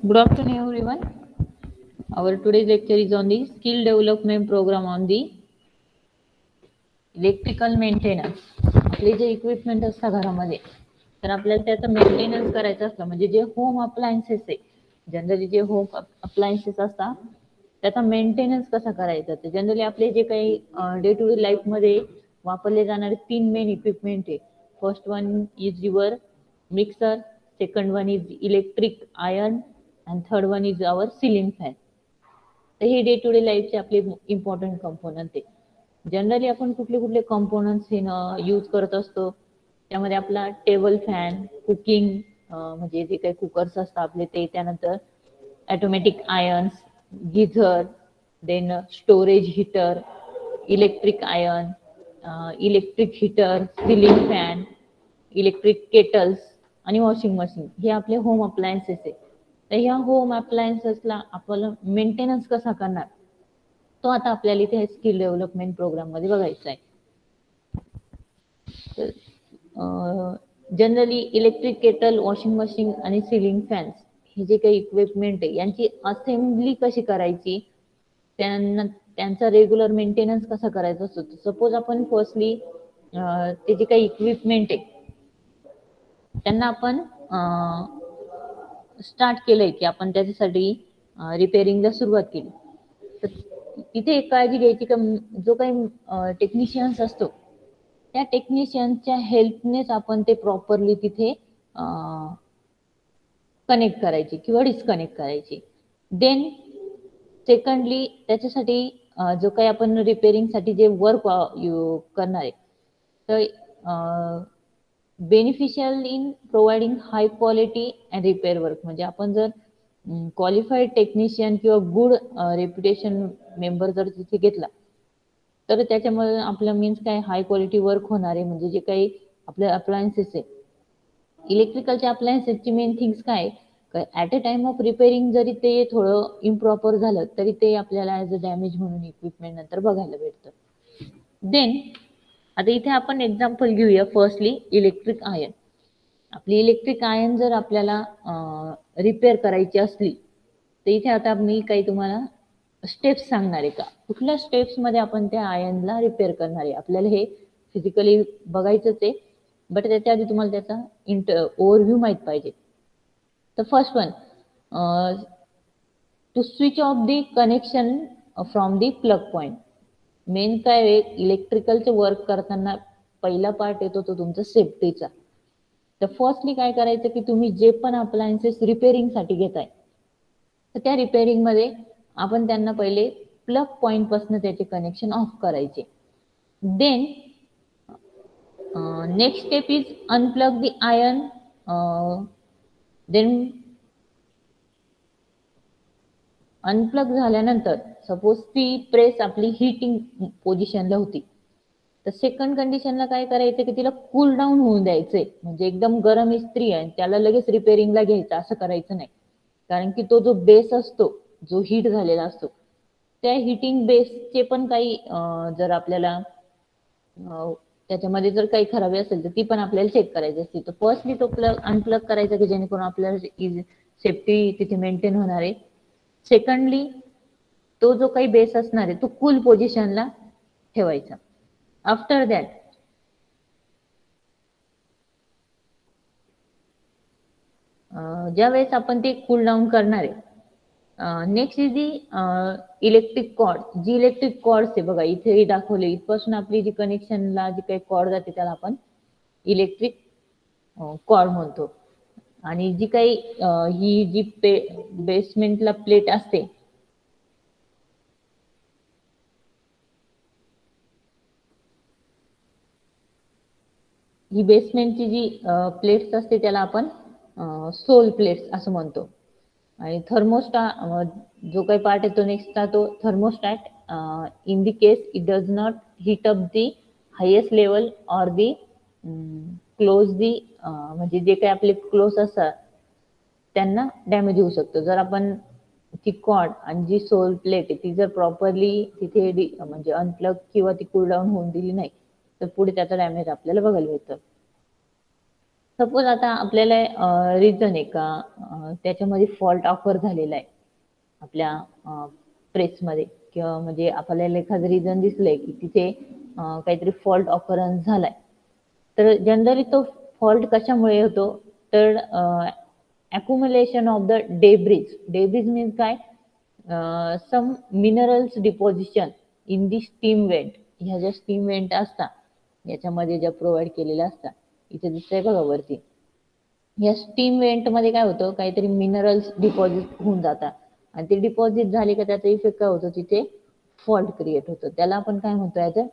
Good afternoon, everyone. Our today's lecture is on the skill development program on the electrical maintenance. आपले जे equipment असतात घरामध्ये, तर आपल्याला त्याचं मेंटेनन्स करायचं असतं. म्हणजे जे होम अप्लायन्सेस आहे, जनरली जे होम अप्लायन्सेस असतात त्याचा मेंटेनन्स कसा करायचा. तर जनरली आपले जे काही डे टू डे लाईफमध्ये वापरले जाणारे 3 मेन इक्विपमेंट आहे. First one is your mixer, second one is electric iron and third one is our ceiling fan. तर हे डे टू डे लाईफचे आपले इम्पॉर्टंट कंपोनंट आहे. जनरली आपण कुठले कुठले कंपोनंट्स हे यूज करत असतो. त्यामध्ये आपला टेबल फॅन, कुकिंग म्हणजे जे काही कुकर्स असतात आपले ते, त्यानंतर automatic irons, geyser, then storage heater, electric iron, electric heater, ceiling fan, electric kettles आणि वॉशिंग मशीन. हे आपले होम अप्लायन्सेस आहे. तर ह्या होम अप्लायन्सेसला आपण मेंटेनन्स कसा करणार, तो आता आपल्याला इथे स्किल डेव्हलपमेंट प्रोग्राम मध्ये बघायचा आहे. Generally electric kettle, washing machine आणि सिलिंग फॅन्स हे जे काही इक्विपमेंट आहे यांची असेंब्ली कशी करायची, त्यांचा रेग्युलर मेंटेनन्स कसा करायचा असतो. सपोज आपण फर्स्टली ते जे काही इक्विपमेंट आहे त्यांना आपण स्टार्ट केलंय की आपण त्याच्यासाठी रिपेअरिंगला सुरुवात केली. तर तिथे एक काळजी घ्यायची की जो काही टेक्निशियन्स असतो त्या टेक्निशियनच्या हेल्पनेच आपण ते प्रॉपरली तिथे कनेक्ट करायची किंवा डिस्कनेक्ट करायची. देन सेकंडली त्याच्यासाठी जो काही आपण रिपेअरिंगसाठी जे वर्क करणार आहे तर beneficial in providing high quality and repair work. म्हणजे आपण जर क्वालिफाईड टेक्निशियन किंवा गुड रेप्युटेशन मेंबर जर तिथे घेतला तर त्याच्यामुळे आपलं मीन्स काय हाय क्वालिटी वर्क होणार आहे. म्हणजे जे काही आपले अप्लायन्सेस आहे, इलेक्ट्रिकलच्या अप्लायन्सेसची मेन थिंग्स काय at a time of repairing जरी ते थोडं इम्प्रॉपर झालं तरी ते आपल्याला ऍज अ डॅमेज म्हणून इक्विपमेंट नंतर बघायला भेटतं. देन आता इथे आपण एक्झाम्पल घेऊया. Firstly electric iron. आपली इलेक्ट्रिक आयर्न जर आपल्याला रिपेअर करायची असली तर इथे आता मी काही तुम्हाला स्टेप्स सांगणार आहे का कुठल्या स्टेप्स मध्ये आपण त्या आयर्नला रिपेअर करणार आहे. आपल्याला हे फिजिकली बघायचंच आहे, बट त्याच्या आधी तुम्हाला त्याचा ओव्हरव्ह्यू माहित पाहिजे. तर first one, two switch off the connection from the plug point. Main काय आहे, इलेक्ट्रिकलचे वर्क करताना पहिला पार्ट येतो तो तुमचा सेफ्टीचा. तर फर्स्टली काय करायचं की तुम्ही जे पण अप्लायन्सेस रिपेअरिंगसाठी घेताय तर त्या रिपेअरिंग मध्ये आपण त्यांना पहिले प्लग पॉइंट पासून त्याचे कनेक्शन ऑफ करायचे. Then next step is unplug the iron. Then unplug झाल्यानंतर सपोज ती प्रेस आपली हीटिंग पोझिशनला होती तर सेकंड कंडिशनला काय करायचं की तिला कूल डाऊन होऊन द्यायचंय. म्हणजे एकदम गरम इस्त्री आहे त्याला लगेच रिपेअरिंगला घ्यायचं असं करायचं नाही. कारण की तो जो बेस असतो जो हीट झालेला असतो त्या हिटिंग बेसचे पण काही जर आपल्याला त्याच्यामध्ये जर काही खराबी असेल तर ती पण आपल्याला चेक करायची असते. तर फर्स्टली तो अनप्लग करायचा की जेणेकरून आपल्याला सेफ्टी तिथे मेंटेन होणार आहे. सेकंडली तो जो काही बेस असणार आहे तो कूल पोझिशनला ठेवायचा. आफ्टर दॅट ज्या वेळेस आपण ते कूल डाऊन करणार आहे, next is the electric cord. जी इलेक्ट्रिक कॉर्ड्स आहे बघा इथे दाखवले, इथपासून आपली जी कनेक्शनला जी काही कॉर्ड जाते त्याला आपण इलेक्ट्रिक कॉर्ड म्हणतो. आणि जी काही ही जी बेसमेंटला प्लेट असते ही बेसमेंटची जी प्लेट्स असते त्याला आपण सोल प्लेट्स असं म्हणतो. आणि थर्मोस्टॅट जो काही पार्ट आहे तो नेक्स्ट तो thermostat. In the case it does not heat up the highest level or the close the म्हणजे जे काही आपले क्लोज असतात त्यांना डॅमेज होऊ शकतो. जर आपण ती कॉर्ड आणि जी सोल प्लेट आहे ती जर प्रॉपरली तिथे म्हणजे अनप्लग किंवा ती कूल डाऊन होऊन दिली नाही तर पुढे त्याचा डॅमेज आपल्याला बघायला भेटतं. सपोज आता आपल्याला रिझन आहे का त्याच्यामध्ये फॉल्ट ऑफर झालेला आहे आपल्या प्रेसमध्ये, किंवा म्हणजे आपल्याला एखादं रिझन दिसलंय की तिथे काहीतरी फॉल्ट ऑफरन्स झालाय, तर जनरली तो फॉल्ट कशामुळे होतो, तर accumulation of the debris means काय, some minerals deposition in the steam vent. ह्या ज्या स्टीम वेंट असतात याच्यामध्ये ज्या प्रोव्हाइड केलेल्या असतात, इथे दिसतंय बघा वरती, या स्टीम वेंट मध्ये काय होतं, काहीतरी मिनरल्स डिपॉझिट होऊन जातात आणि ते डिपॉझिट झाले का त्याचा इफेक्ट काय होतो, तिथे फॉल्ट क्रिएट होतो. त्याला आपण काय म्हणतो, याचं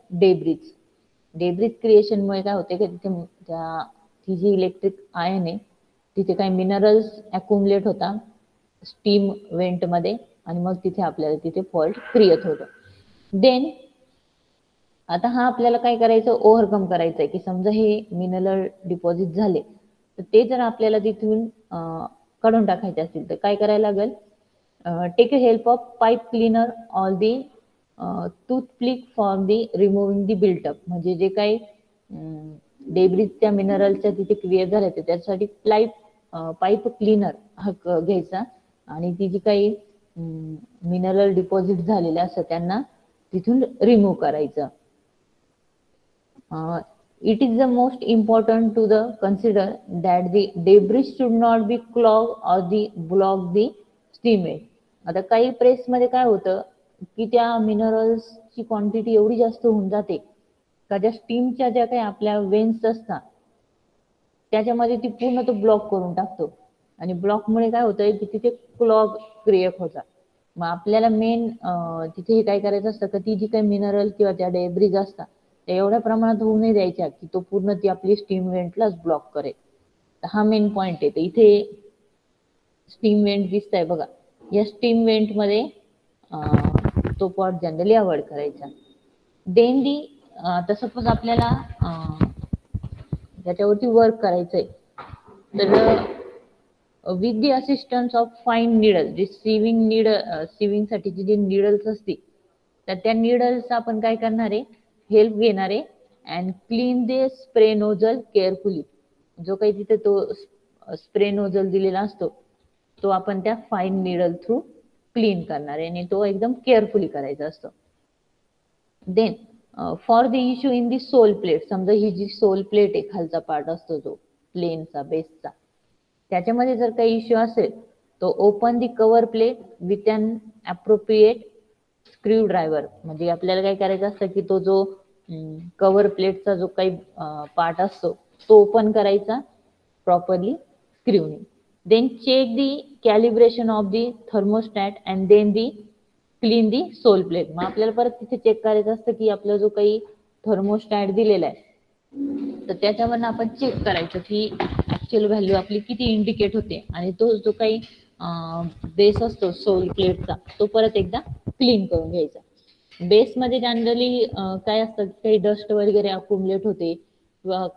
डेब्रिज क्रिएशन मुळे काय होते की तिथे त्या ती जी इलेक्ट्रिक आयन आहे तिथे काही मिनरल्स अक्युमुलेट होता स्टीम वेंट मध्ये आणि मग तिथे आपल्याला तिथे फॉल्ट क्रिएट होतो. देन आता हा आपल्याला काय करायचं, ओव्हरकम करायचं आहे की समजा हे मिनरल डिपॉझिट झाले तर ते जर आपल्याला तिथून काढून टाकायचे असतील तर काय करायला लागेल, take a help of pipe cleaner all the toothpick for the removing the built up. म्हणजे जे काही डेब्रिज त्या मिनरलच्या तिथे क्रिएट झाले तर त्यासाठी पाईप क्लीनर हा घ्यायचा आणि ती जी काही मिनरल डिपॉझिट झालेले असतात त्यांना तिथून रिमूव्ह करायचं. It is the most important to the consider that the debris should not be clog or the block the steamway. आता काही प्रेस मध्ये काय होतं की त्या मिनरल्सची क्वांटिटी एवढी जास्त होऊन जाते का ज्या स्टीमच्या ज्या काही आपल्या वेन्स असतात त्याच्यामध्ये ती पूर्ण तो ब्लॉक करून टाकतो आणि ब्लॉकमुळे काय होतंय की तिथे क्लॉग क्रिएट होतात. मग आपल्याला मेन तिथे हे काय करायचं असतं का ती जी काही मिनरल किंवा त्या डेब्रिज असतात त्या एवढ्या प्रमाणात होऊ नाही द्यायच्या की तो पूर्ण ती आपली स्टीम वेंटलाच ब्लॉक करेल. हा मेन पॉइंट आहे. तर इथे स्टीम वेंट दिसत आहे बघा, या स्टीम वेंट मध्ये तो पॉट जनरली अवॉइड करायचा. देन दी आता सपोज आपल्याला त्याच्यावरती वर्क करायचंय तर with the assistance of fine needle, जे सिविंग साठीची जी निडल्स असते तर त्या निडल्स आपण काय करणार आहे, हेल्प घेणार आहे and clean they spray nozzle carefully. जो काही तिथे तो स्प्रे नोझल दिलेला असतो तो आपण त्या फाईन निडल थ्रू क्लीन करणार आहे आणि तो एकदम केअरफुली करायचा असतो. Then for the issue in the sole plate, समजा ही जी सोल प्लेट आहे खालचा पार्ट असतो जो प्लेनचा बेसचा, त्याच्यामध्ये जर काही इश्यू असेल तो open the cover plate with an appropriate screwdriver. म्हणजे आपल्याला काय करायचं असतं की तो जो कव्हर प्लेटचा जो काही पार्ट असतो तो ओपन करायचा प्रॉपरली स्क्रूने. Then check the calibration of the thermostat and then the clean the sole plate. मग आपल्याला परत तिथे चेक करायचं असतं की आपला जो काही थर्मोस्टॅट दिलेला आहे तर त्याच्यावरनं आपण चेक करायचं की ऍक्च्युअल व्हॅल्यू आपली किती इंडिकेट होते आणि तो जो काही बेस असतो सोल प्लेटचा तो परत एकदा क्लीन करून घ्यायचा. बेसमध्ये जनरली काय असतं, काही डस्ट वगैरे अक्युमुलेट होते किंवा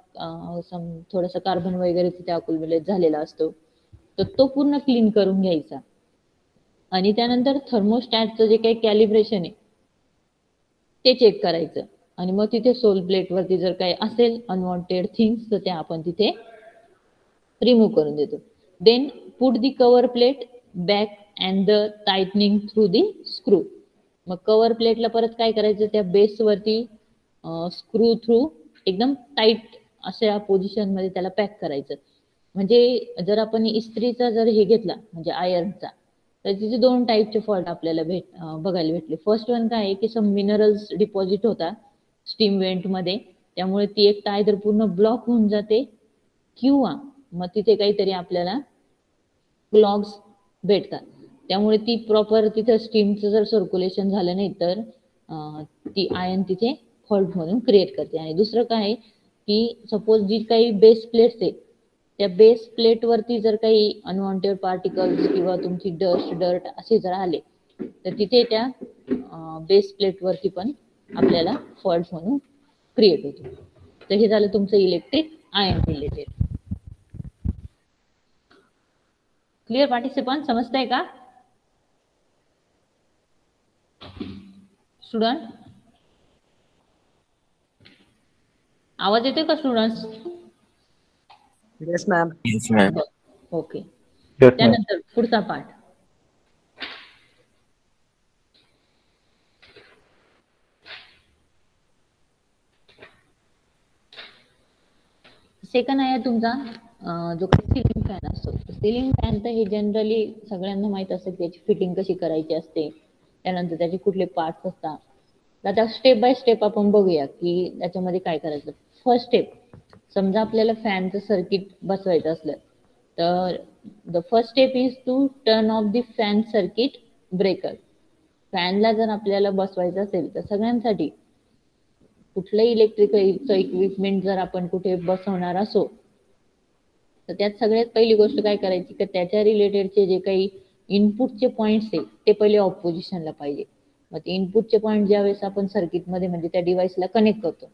थोडंसं कार्बन वगैरे तिथे अक्युमुलेट झालेला असतो तर तो पूर्ण क्लीन करून घ्यायचा आणि त्यानंतर थर्मोस्टॅटचं जे काही कॅलिब्रेशन आहे ते चेक करायचं आणि मग तिथे सोल प्लेट वरती जर काही असेल अनवॉन्टेड थिंग्स तर त्या आपण तिथे रिमूव्ह करून देतो. Then put the cover plate back and the tightening through the screw. मग कव्हर प्लेटला परत काय करायचं, त्या बेसवरती स्क्रू थ्रू एकदम टाईट अशा पोझिशन मध्ये त्याला पॅक करायचं. म्हणजे जर आपण इस्त्रीचा जर हे घेतला म्हणजे आयर्नचा तर तिथे दोन टाईपचे फॉल्ट आपल्याला बघायला भेटले. फर्स्ट वन काय आहे की सम मिनरल्स डिपॉझिट होता स्टीम वेंट मध्ये, त्यामुळे ती एक टायर पूर्ण ब्लॉक होऊन जाते किंवा मग तिथे काहीतरी आपल्याला क्लॉग्स भेटतात. त्यामुळे ती प्रॉपर तिथे स्टीमचं जर सर्क्युलेशन झालं नाही तर ती आयन तिथे फॉल्ट म्हणून क्रिएट करते. आणि दुसरं काय आहे की सपोज जी काही बेस प्लेट्स आहे त्या बेस प्लेट वरती जर काही अनवॉन्टेड पार्टिकल्स किंवा तुमची डर्ट असे जर आले तर तिथे त्या बेस प्लेट वरती पण आपल्याला फॉल्ट म्हणून क्रिएट होतो. तर हे झालं तुमचं electric ion related. Clear participant, समजताय का स्टुडंट? आवाज येतोय का students? Yes ma'am. Yes, ma'am. Okay. Yes, ma'am. त्यानंतर पुढचा पार्ट, सेकंड आहे तुमचा जो काही सिलिंग फॅन असतो. सिलिंग फॅन तर हे जनरली सगळ्यांना माहित असतं त्याची फिटिंग कशी करायची असते, त्यानंतर त्याचे कुठले पार्ट्स असतात. आता स्टेप बाय स्टेप आपण बघूया की त्याच्यामध्ये काय करायचं. फर्स्ट स्टेप, समजा आपल्याला फॅनचं सर्किट बसवायचं असलं तर the first step is to turn off the fan circuit breaker. फॅनला जर आपल्याला बसवायचं असेल तर सगळ्यांसाठी कुठलंही इलेक्ट्रिकल इक्विपमेंट जर आपण कुठे बसवणार असो तर त्यात सगळ्यात पहिली गोष्ट काय करायची की त्याच्या रिलेटेडचे जे काही इनपुटचे पॉईंट्स आहे ते पहिले ऑफ पोझिशनला पाहिजे. मग ते इनपुटचे पॉईंट ज्यावेळेस आपण सर्किटमध्ये म्हणजे त्या डिव्हाइसला कनेक्ट करतो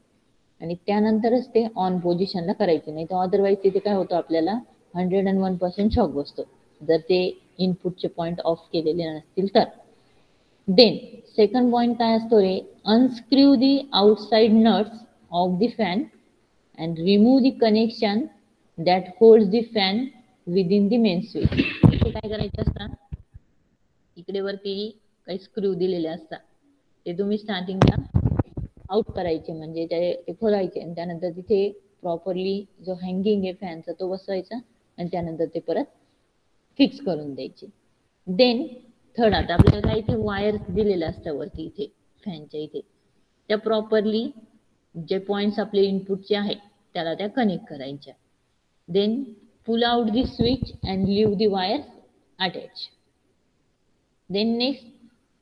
आणि त्यानंतरच ते ऑन पोझिशनला करायचे, नाही तर अदरवाईज तिथे काय होतं आपल्याला 101% शॉक बसतो जर ते इनपुटचे पॉईंट ऑफ केलेले नसतील तर. देन सेकंड पॉइंट काय असतो रे, unscrew the outside nuts of the fan and remove the connection that holds the fan within the main switch. इथे काय करायचे असतात, इकडे वरती काही स्क्रू दिलेले असतात ते तुम्ही स्टार्टिंगला आउट करायचे म्हणजे ते खोलायचे आणि त्यानंतर तिथे प्रॉपरली जो हँगिंग आहे फॅनचा तो बसवायचा आणि त्यानंतर ते परत फिक्स करून द्यायचे. देन थर्ड, आता आपल्याला इथे वायर दिलेल्या असतात वरती इथे फॅनच्या इथे, त्या प्रॉपरली जे पॉइंट्स आपले इनपुटचे आहेत त्याला त्या कनेक्ट करायच्या. Then pull out the switch and leave the wire attach. Then next,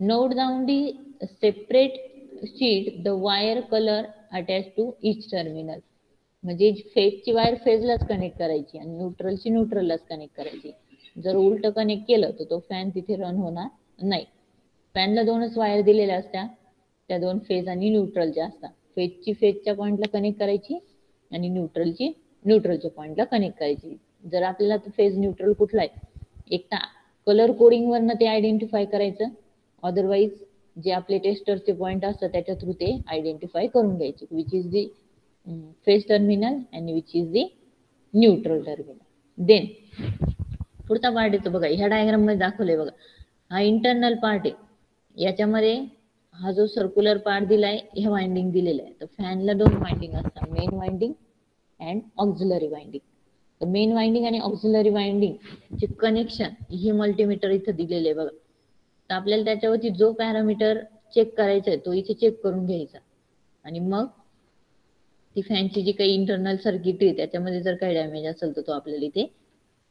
note down the separate sheet the wire colour attach to each terminal. म्हणजे फेजची वायर फेजलाच कनेक्ट करायची आणि न्यूट्रलची न्यूट्रललाच कनेक्ट करायची. जर उलट कनेक्ट केलं तर तो फॅन तिथे रन होणार नाही. फॅनला दोनच वायर दिलेल्या असत्या, त्या दोन फेज आणि न्यूट्रलच्या असतात. फेजची फेजच्या पॉईंटला कनेक्ट करायची आणि न्यूट्रलची न्यूट्रलच्या पॉईंटला कनेक्ट करायची. जर आपल्याला फेज न्यूट्रल कुठला आहे एक कलर कोडिंग वरनं ते आयडेंटिफाय करायचं, अदरवाईज जे आपले टेस्टरचे पॉईंट असतात त्याच्या थ्रू ते आयडेंटिफाय करून घ्यायचे, which is the phase terminal and which is the neutral terminal. Then पुढचा पार्ट येतो बघा, ह्या डायग्राम मध्ये दाखवलंय बघा, हा इंटरनल पार्ट आहे. याच्यामध्ये हा जो सर्क्युलर पार्ट दिलाय हे वाइंडिंग दिलेलं आहे. तर फॅनला दोन वाइंडिंग असतात, main winding and auxiliary winding. तर मेन वाइंडिंग आणि ऑक्झिलरी वाइंडिंग चे कनेक्शन हे मल्टीमीटर इथं दिलेले आहे बघा. तर आपल्याला त्याच्यावरती जो पॅरामीटर चेक करायचा आहे तो इथे चेक करून घ्यायचा आणि मग ती फॅनची जी काही इंटरनल सर्किट आहे त्याच्यामध्ये जर काही डॅमेज असेल तर तो आपल्याला इथे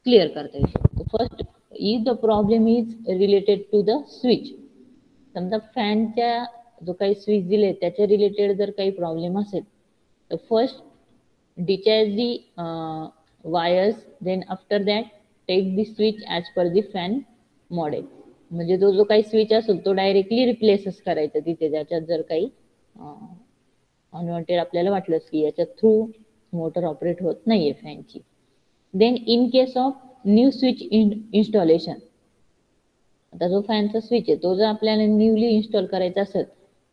क्लिअर करता येतो. First is the problem is related to the switch. समजा फॅनच्या जो काही स्विच दिले त्याच्या रिलेटेड जर काही प्रॉब्लेम असेल तर first discharge the wires, then after that take the switch as per the fan model. म्हणजे जो जो काही स्विच असेल तो डायरेक्टली रिप्लेसच करायचा तिथे, ज्याच्यात जर काही अनवॉन्टेड आपल्याला वाटलं की याच्या थ्रू मोटर ऑपरेट होत नाहीये फॅनची. Then in case of new switch installation, आता जो फॅनचा स्विच आहे तो जर आपल्याला न्यूली इन्स्टॉल करायचा असेल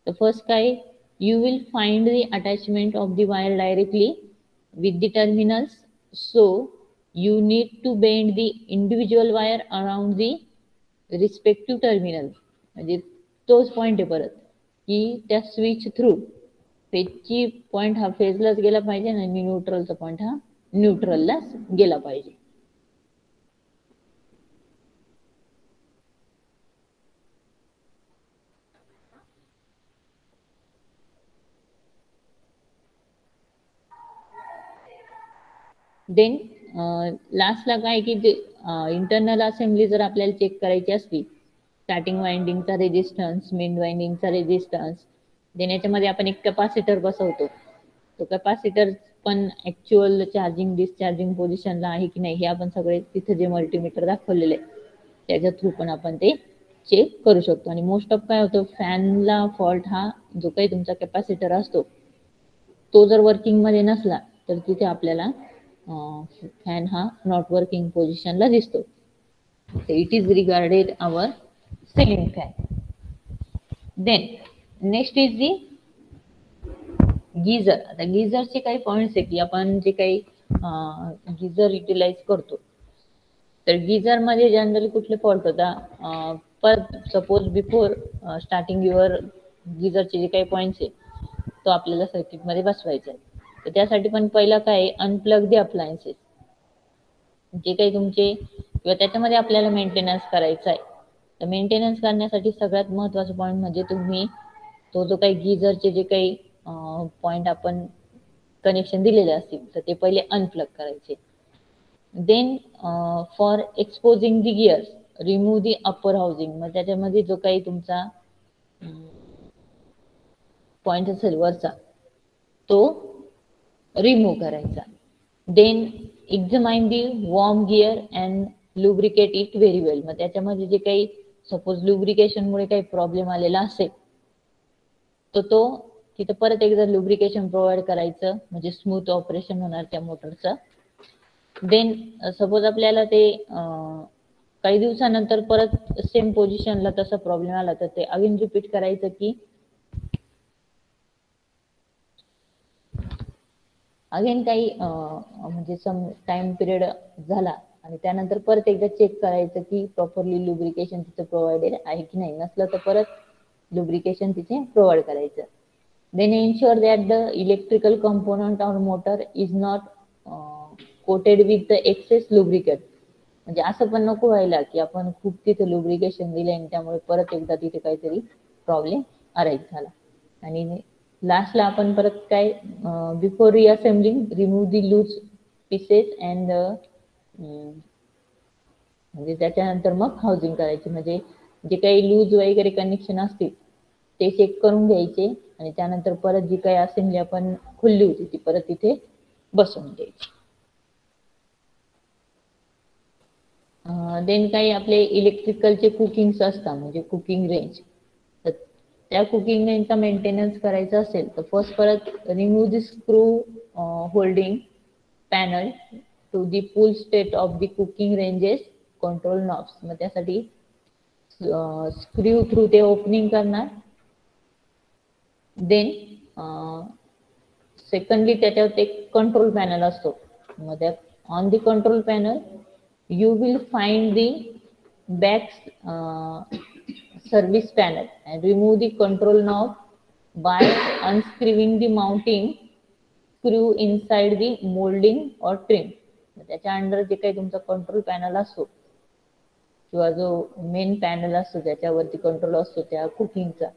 तर फर्स्ट काय, you will find the attachment of the wire directly with the terminals, so you need to bend the individual wire around the respective terminal. म्हणजे तोच पॉइंट आहे परत की त्या स्विच थ्रू फेजची पॉइंट हा फेजलाच गेला पाहिजे आणि न्यूट्रलचा पॉइंट हा न्यूट्रललाच गेला पाहिजे. देन लास्टला काय की इंटरनल असेंब्ली जर आपल्याला चेक करायची असली, स्टार्टिंग वाइंडिंगचा रेजिस्टन्स, मेन वाइंडिंगचा रेजिस्टन्स, देन याच्यामध्ये आपण एक कॅपॅसिटर बसवतो. तो कॅपॅसिटर पण ऍक्च्युअल चार्जिंग डिस्चार्जिंग पोझिशनला आहे की नाही हे आपण सगळे तिथे जे मल्टीमीटर दाखवलेले त्याच्या थ्रू पण आपण ते चेक करू शकतो. आणि मोस्ट ऑफ काय होतं, फॅनला फॉल्ट हा जो काही तुमचा कॅपॅसिटर असतो तो जर वर्किंग मध्ये नसला तर तिथे आपल्याला फॅन हा नॉट वर्किंग पोझिशनला दिसतो. It is regarded our ceiling fan. Then next is the geyser. आता गीझरचे काही पॉइंट्स आहे की आपण जे काही गिझर युटिलाइज करतो. तर गिझर मध्ये जनरली कुठले फॉल्ट होता, पर सपोज बिफोर स्टार्टिंग युअर गिझरचे जे काही पॉईंट्स आहे तो आपल्याला सर्किट मध्ये बसवायचा आहे. तर त्यासाठी पण पहिला काय अनप्लग दी अप्लायन्सेस, जे काही तुमचे किंवा त्याच्यामध्ये आपल्याला मेंटेनन्स करायचा आहे. तर मेंटेनन्स करण्यासाठी सगळ्यात महत्त्वाचं पॉईंट म्हणजे तुम्ही तो जो काही गिझरचे जे काही पॉईंट आपण कनेक्शन दिलेले असतील तर ते पहिले अनप्लग करायचे. Then for exposing the gears remove the upper housing, मग त्याच्यामध्ये जो काही तुमचा पॉईंट असेल वरचा तो रिमूव्ह करायचा. Then examine the worm gear and lubricate it very well, मग त्याच्यामध्ये जे काही सपोज लुब्रिकेशनमुळे काही प्रॉब्लेम आलेला असेल तर तो तिथं परत एकदा लुब्रिकेशन प्रोव्हाइड करायचं, म्हणजे स्मूथ ऑपरेशन होणार त्या मोटरचं. देन सपोज आपल्याला ते काही दिवसानंतर परत सेम पोझिशनला तसा प्रॉब्लेम आला तर ते अगेन रिपीट करायचं की अगेन काही म्हणजे सम टाइम पिरियड झाला आणि त्यानंतर परत एकदा चेक करायचं की प्रॉपरली लुब्रिकेशन तिथे प्रोव्हाइडेड आहे की नाही, नसलं तर परत लुब्रिकेशन तिथे प्रोव्हाइड करायचं. Then ensure that the electrical component or motor is not coated with the excess lubricate, म्हणजे असं पण नको व्हायला की आपण खूप तिथे लुब्रिकेशन दिले आणि त्यामुळे परत एकदा तिथे काहीतरी प्रॉब्लेम अराईज झाला. आणि लास्टला आपण परत काय before reassembling remove the loose pieces and म्हणजे त्याच्यानंतर मग हाऊसिंग करायचे, म्हणजे जे काही लूज वगैरे कनेक्शन असतील ते चेक करून घ्यायचे आणि त्यानंतर परत जी काही असेंब्ली आपण खुलली होती ती परत तिथे बसवून द्यायची. देन काही आपले इलेक्ट्रिकलचे कुकिंग्स असतात, म्हणजे कुकिंग रेंज, तर त्या कुकिंग रेंजचा मेंटेनन्स करायचा असेल तर फर्स्ट परत remove the screw holding panel to the full state of the cooking ranges control knobs, मग त्यासाठी स्क्रू थ्रू ते ओपनिंग करणार. देन सेकंडली त्याच्यावर एक कंट्रोल पॅनल असतो, मग त्यात on the control panel you will find the back service panel and remove the control knob by unscrewing the mounting screw inside the molding or trim. त्याच्या under जे काही तुमचा control panel असतो किंवा जो मेन पॅनल असतो त्याच्यावरती control असतो त्या कुकिंगचा,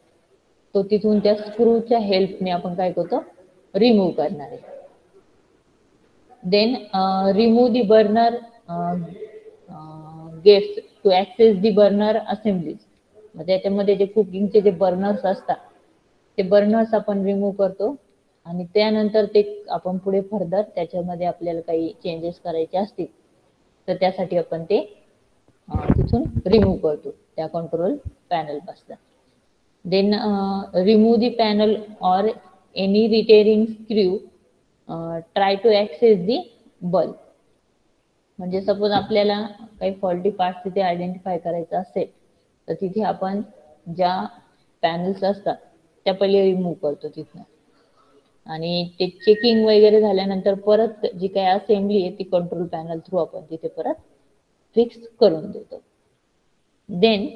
तो तिथून त्या स्क्रूच्या हेल्पने आपण काय करतो रिमूव्ह करणार आहे. Then remove the burner gates to access the burner assemblies, मग त्याच्यामध्ये जे कुकिंगचे जे बर्नर्स असतात ते बर्नर्स आपण रिमूव्ह करतो आणि त्यानंतर ते आपण पुढे फर्दर त्याच्यामध्ये आपल्याला काही चेंजेस करायचे असतील तर त्यासाठी आपण ते तिथून रिमूव्ह करतो त्या कंट्रोल पॅनल पासून. Then remove the panel or any retaining screw try to access the bulb, म्हणजे सपोज आपल्याला काही फॉल्टी पार्ट तिथे आयडेंटिफाय करायचा असेल तर तिथे आपण ज्या पॅनल्स असतात त्या पहिले रिमूव्ह करतो तिथनं आणि ते चेकिंग वगैरे झाल्यानंतर परत जी काही असेंब्ली आहे ती कंट्रोल पॅनल थ्रू आपण तिथे परत फिक्स करून देतो. देन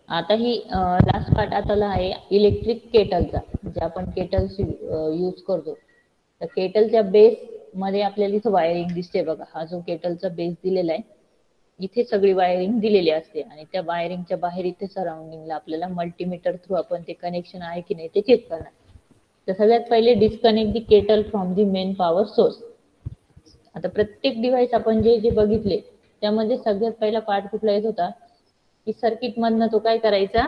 आता ही लास्ट पार्ट आता आहे इलेक्ट्रिक केटलचा, जे आपण केटल्स यूज करतो. तर केटलच्या बेस मध्ये आपल्याला इथं वायरिंग दिसते बघा, हा जो केटलचा बेस दिलेला आहे इथे सगळी वायरिंग दिलेली असते आणि त्या वायरिंगच्या बाहेर इथे सराउंडिंगला आपल्याला मल्टीमीटर थ्रू आपण ते कनेक्शन आहे की नाही ते चेक करणार. तर सगळ्यात पहिले disconnect the kettle from the main power source. आता प्रत्येक डिव्हाइस आपण जे जे बघितले त्यामध्ये सगळ्यात पहिला पार्ट कुठला येत होता की सर्किट मधनं तो काय करायचा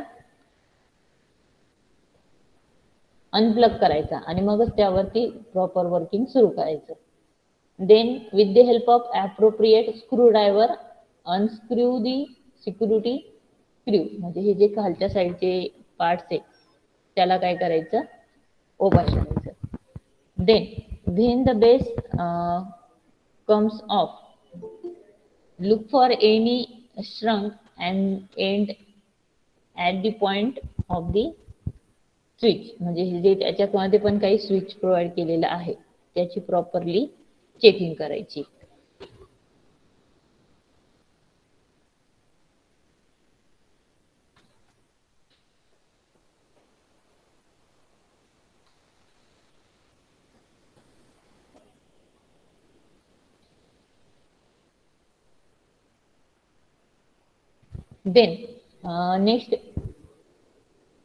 अनप्लग करायचा आणि मगच त्यावरती प्रॉपर वर्किंग सुरू करायचं. Then with the help of appropriate screwdriver unscrew the security screw, म्हणजे हे जे खालच्या साईडचे पार्ट्स आहे त्याला काय करायचं ओपन करायचं. Then when the base comes off look for any shrunk and end at the point of the switch म्हणजे हे जे त्याच्यामध्ये पण काही स्विच प्रोव्हाइड केलेलं आहे त्याची प्रॉपरली चेकिंग करायची. Then next,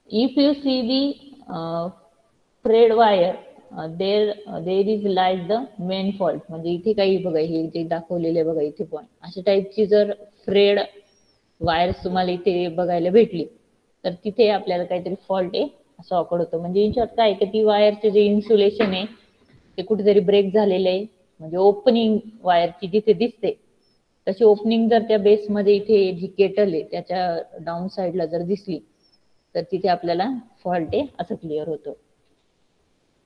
if you see the frayed wire, there is lies the main fault. म्हणजे इथे काही बघा हे जे दाखवलेले बघा इथे पण अशा टाईपची जर फ्रेड वायर्स तुम्हाला इथे बघायला भेटली तर तिथे आपल्याला काहीतरी फॉल्ट आहे असं ऑकड होतं. म्हणजे इन शॉर्ट काय की ती वायरचे जे इन्सुलेशन आहे ते कुठेतरी ब्रेक झालेलं आहे. म्हणजे ओपनिंग वायरची जिथे दिसते तशी ओपनिंग जर त्या बेसमध्ये इथे जी केटल आहे त्याच्या डाऊन साईडला जर दिसली तर तिथे आपल्याला फॉल्ट आहे असं क्लिअर होतं.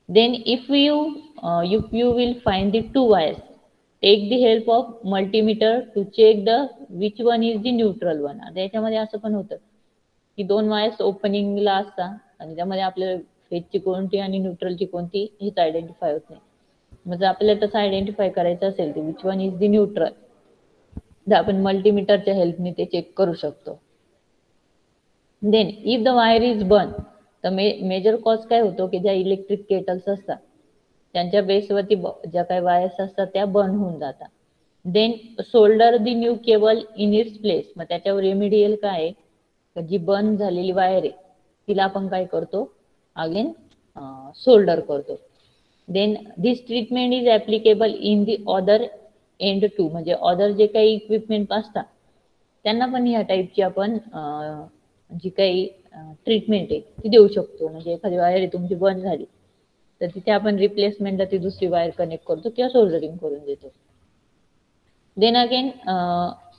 Then if you will find the two wires, take the help of multimeter to check the which one is the neutral one. आता याच्यामध्ये असं पण होतं की दोन वायर्स ओपनिंगला असतात आणि त्यामध्ये आपल्याला फेजची कोणती आणि न्यूट्रलची कोणती हेच आयडेंटिफाय होत नाही. मग जर आपल्याला तसं आयडेंटिफाय करायचं असेल तर which one is the neutral तर आपण मल्टीमीटरच्या हेल्पने ते चेक करू शकतो. Then if the wire is burn तर मेजर कॉज काय होतो की ज्या इलेक्ट्रिक केटल्स असतात त्यांच्या बेसवरती ज्या काही वायर्स असतात त्या बर्न होऊन जातात. Then solder the new cable in its place. मग त्याच्यावर रेमिडियल काय आहे जी बर्न झालेली वायर आहे तिला आपण काय करतो अगेन सोल्डर करतो. Then this treatment is applicable in the other end too. म्हणजे अदर जे काही इक्विपमेंट असतात त्यांना पण ह्या टाईपची आपण जी काही ट्रीटमेंट आहे ती देऊ शकतो. म्हणजे एखादी वायर आहे तुमची बंद झाली तर तिथे आपण रिप्लेसमेंटला ती दुसरी वायर कनेक्ट करतो किंवा सोल्डरिंग करून देतो. Then again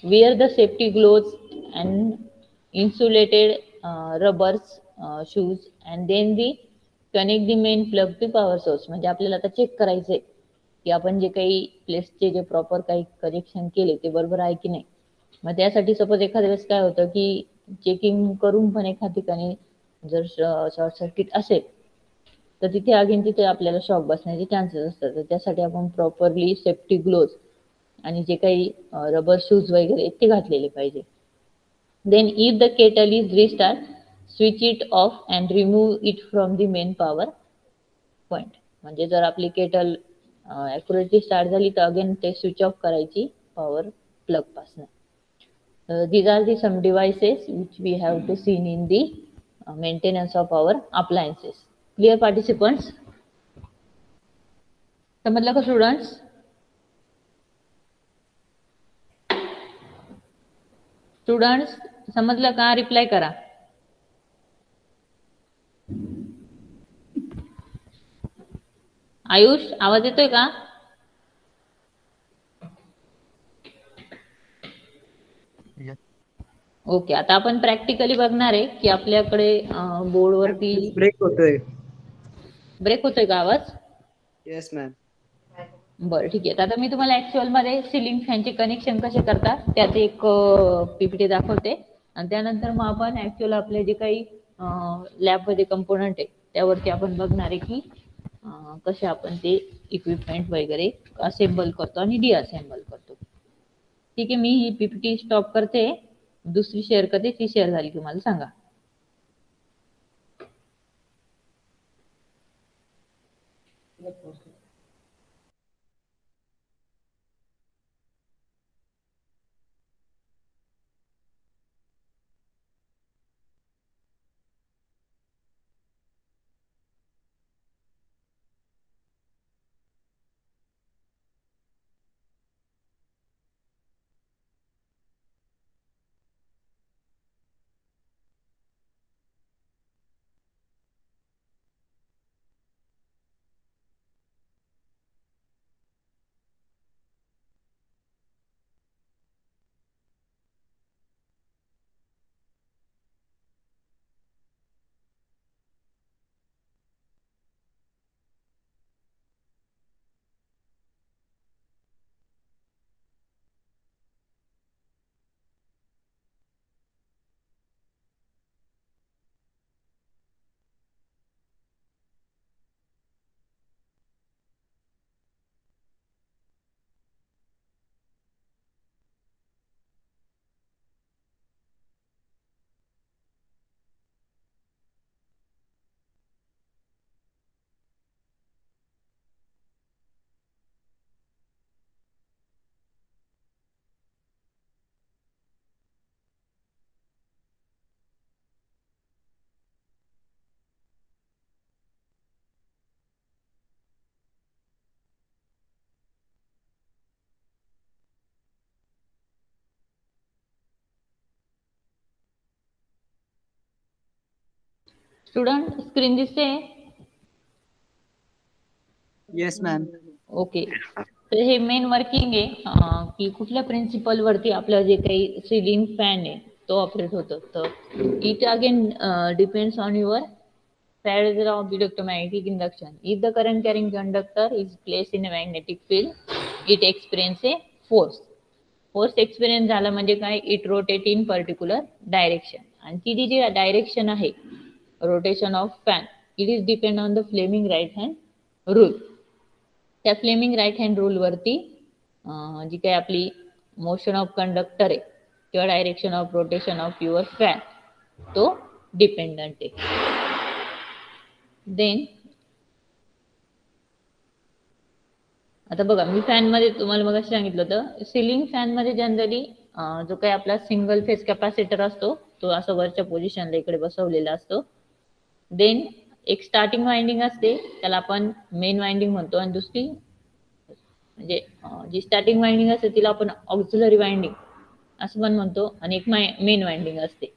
wear the safety gloves and insulated rubbers shoes and then the connect the main plug to power source. म्हणजे आपल्याला आता चेक करायचंय की आपण जे काही प्लेसचे जे प्रॉपर काही कनेक्शन केले ते बरोबर आहे की नाही. मग त्यासाठी सपोज एखाद्या वेळेस काय होतं की चेकिंग करून पण एखाद्या ठिकाणी जर शॉर्ट सर्किट असेल तर तिथे अगेन तिथे आपल्याला शॉक बसण्याचे चान्सेस असतात. तर त्यासाठी आपण प्रॉपरली सेफ्टी ग्लोव्ज आणि जे काही रबर शूज वगैरे ते घातलेले पाहिजे. Then if the kettle is restart switch it off and remove it from the main power point. म्हणजे जर आपली केटल ॲक्युरेटली स्टार्ट झाली तर अगेन ते स्विच ऑफ करायची पॉवर प्लग पासून. These are the some devices which we have to see in the maintenance of our appliances. Clear participants? समजलं का स्टुडंट्स? स्टुडंट्स समजलं का? रिप्लाय करा. आयुष आवाज येतोय का? ओके आता आपण प्रॅक्टिकली बघणार आहे की आपल्याकडे बोर्डवरती ब्रेक होतोय का आवाज? Yes ma'am. बरं ठीक आहे. आता मी तुम्हाला ऍक्च्युअल मध्ये सिलिंग फॅनचे कनेक्शन कसे करतात त्याचे एक पीपीटी दाखवते आणि त्यानंतर मग आपण ऍक्च्युअल आपले जे काही लॅबमध्ये कंपोनंट आहे त्यावरती आपण बघणार आहे की कसे आपण ते इक्विपमेंट वगैरे असेंबल करतो आणि डिअसेंबल करतो. ठीक आहे मी ही पीपीटी स्टॉप करते. दुसरी शेअर करते ती शेअर झाली की मला सांगा. स्टुडंट स्क्रीन दिसते? Yes ma'am. ओके. तर हे मेन वर्किंग आहे की कुठल्या प्रिन्सिपल वरती आपलं जे काही सिलिंग फॅन आहे तो ऑपरेट होतो. तर it again depends on your Faraday's law of electromagnetic induction. If the current carrying conductor is placed in a magnetic field, it experiences a force. Force experience झाला म्हणजे काय? It rotate in particular direction. आणि ती जी direction आहे rotation of fan, it is depend on the Fleming right hand rule. त्या Fleming right hand rule वरती जी काही आपली मोशन ऑफ कंडक्टर आहे किंवा direction of rotation of your fan तो डिपेंडंट आहे. देन आता बघा, मी फॅन मध्ये तुम्हाला मग सांगितलं होतं, सिलिंग फॅन मध्ये जनरली जो काही आपला सिंगल फेज कॅपॅसिटर असतो तो असं वरच्या पोझिशनला इकडे बसवलेला असतो. देन एक स्टार्टिंग वाइंडिंग असते, त्याला आपण मेन वाइंडिंग म्हणतो, आणि दुसरी म्हणजे जी स्टार्टिंग वाइंडिंग असते तिला आपण ऑक्झिलरी वाइंडिंग असं पण म्हणतो, आणि एक मेन वाइंडिंग असते.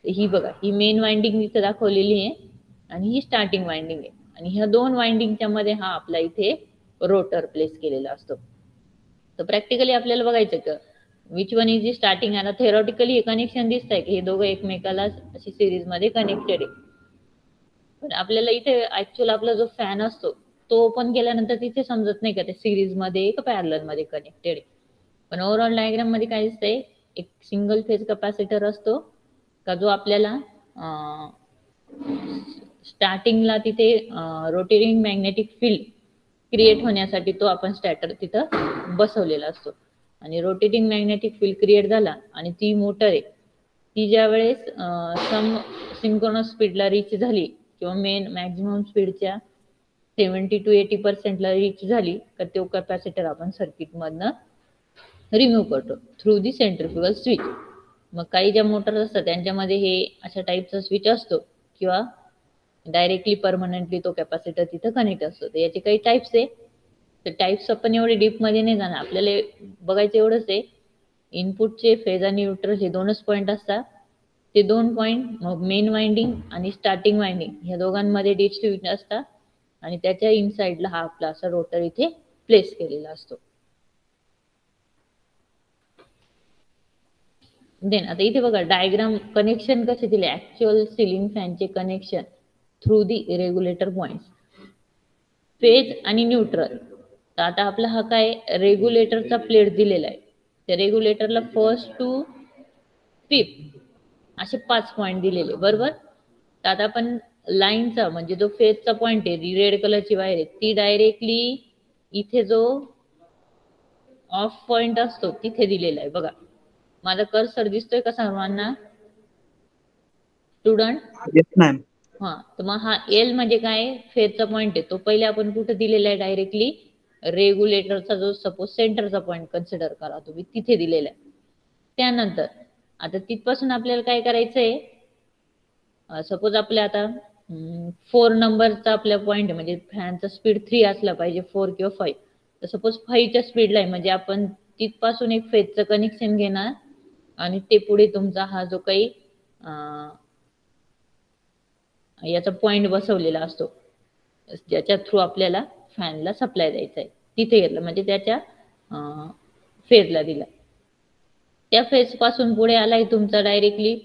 ही बघा, ही मेन वाइंडिंग इथे दाखवलेली आहे आणि ही स्टार्टिंग वाइंडिंग आहे, आणि ह्या दोन वाइंडिंगच्या मध्ये हा आपला इथे रोटर प्लेस केलेला असतो. तर प्रॅक्टिकली आपल्याला बघायचं का विच वन इज स्टार्टिंग. आता थेरॉटिकली हे कनेक्शन दिसत आहे की हे दोघं एकमेकाला अशी सिरीज मध्ये कनेक्टेड आहे, पण आपल्याला इथे ऍक्च्युअल आपला जो फॅन असतो तो ओपन केल्यानंतर तिथे समजत नाही का ते सिरीज मध्ये का पॅरलल मध्ये कनेक्टेड आहे. पण ओव्हरऑल डायग्राम मध्ये काय दिसतंय, एक सिंगल फेज कॅपॅसिटर असतो का जो आपल्याला स्टार्टिंगला तिथे रोटेटिंग मॅग्नेटिक फील्ड क्रिएट होण्यासाठी तो आपण स्टॅटर तिथं बसवलेला असतो. आणि रोटेटिंग मॅग्नेटिक फील्ड क्रिएट झाला आणि ती मोटर आहे ती ज्या वेळेस सम सिंक्रोनस स्पीडला रीच झाली किंवा मेन मॅक्झिमम स्पीडच्या 70 to 80% रीच झाली तर तो कॅपॅसिटर आपण सर्किट मधनं रिमूव्ह करतो थ्रू दी सेंट्रिफ्युगल स्विच. मग काही ज्या मोटर असतात त्यांच्यामध्ये हे अशा टाईपचा स्विच असतो किंवा डायरेक्टली परमनंटली तो कॅपॅसिटर तिथं कनेक्ट असतो. तर याचे काही टाईप्स आहे, तर टाईप्स आपण एवढे डीप मध्ये नाही जाणार, आपल्याला बघायचं एवढंच आहे, इनपुटचे फेज आणि न्यूट्रल हे दोनच पॉईंट असतात. ते दोन पॉईंट मग मेन वाइंडिंग आणि स्टार्टिंग वाइंडिंग ह्या दोघांमध्ये डिस्ट्रीब्यूट असतात, आणि त्याच्या इनसाइडला हा आपला असा रोटर इथे प्लेस केलेला असतो. देन आता इथे बघा डायग्राम कनेक्शन कसे दिले, ऍक्च्युअल सिलिंग फॅनचे connection through the regulator points, phase आणि न्यूट्रल. तर आता आपला हा काय रेग्युलेटरचा प्लेट दिलेला आहे, त्या रेग्युलेटरला फर्स्ट टू फिफ्थ असे 5 पॉइंट दिलेले बरोबर. तर आता आपण लाईनचा म्हणजे जो फेजचा पॉइंट आहे, रेड कलरची वायर आहे ती डायरेक्टली इथे जो ऑफ पॉइंट असतो तिथे दिलेला आहे. बघा माझा कर्सर दिसतोय का सर्वांना स्टुडंट? Yes ma'am. हा, तर मग हा एल म्हणजे काय फेजचा पॉइंट आहे, तो पहिले आपण कुठे दिलेला आहे डायरेक्टली रेग्युलेटरचा जो सपोज सेंटरचा पॉइंट कन्सिडर करा तुम्ही तिथे दिलेला आहे. त्यानंतर आता तिथपासून आपल्याला काय करायचंय, सपोज आपल्या आता 4 नंबरचा आपल्या पॉइंट आहे म्हणजे फॅनचा स्पीड 3 असला पाहिजे 4 किंवा 5. तर सपोज 5च्या स्पीडला आहे म्हणजे आपण तिथपासून एक फेजचं कनेक्शन घेणार आणि ते पुढे तुमचा हा जो काही याचा पॉइंट बसवलेला असतो ज्याच्या थ्रू आपल्याला फॅनला सप्लाय द्यायचा आहे तिथे घेतलं म्हणजे त्याच्या फेजला दिला. त्या फेज पासून पुढे आलाय तुमचा डायरेक्टली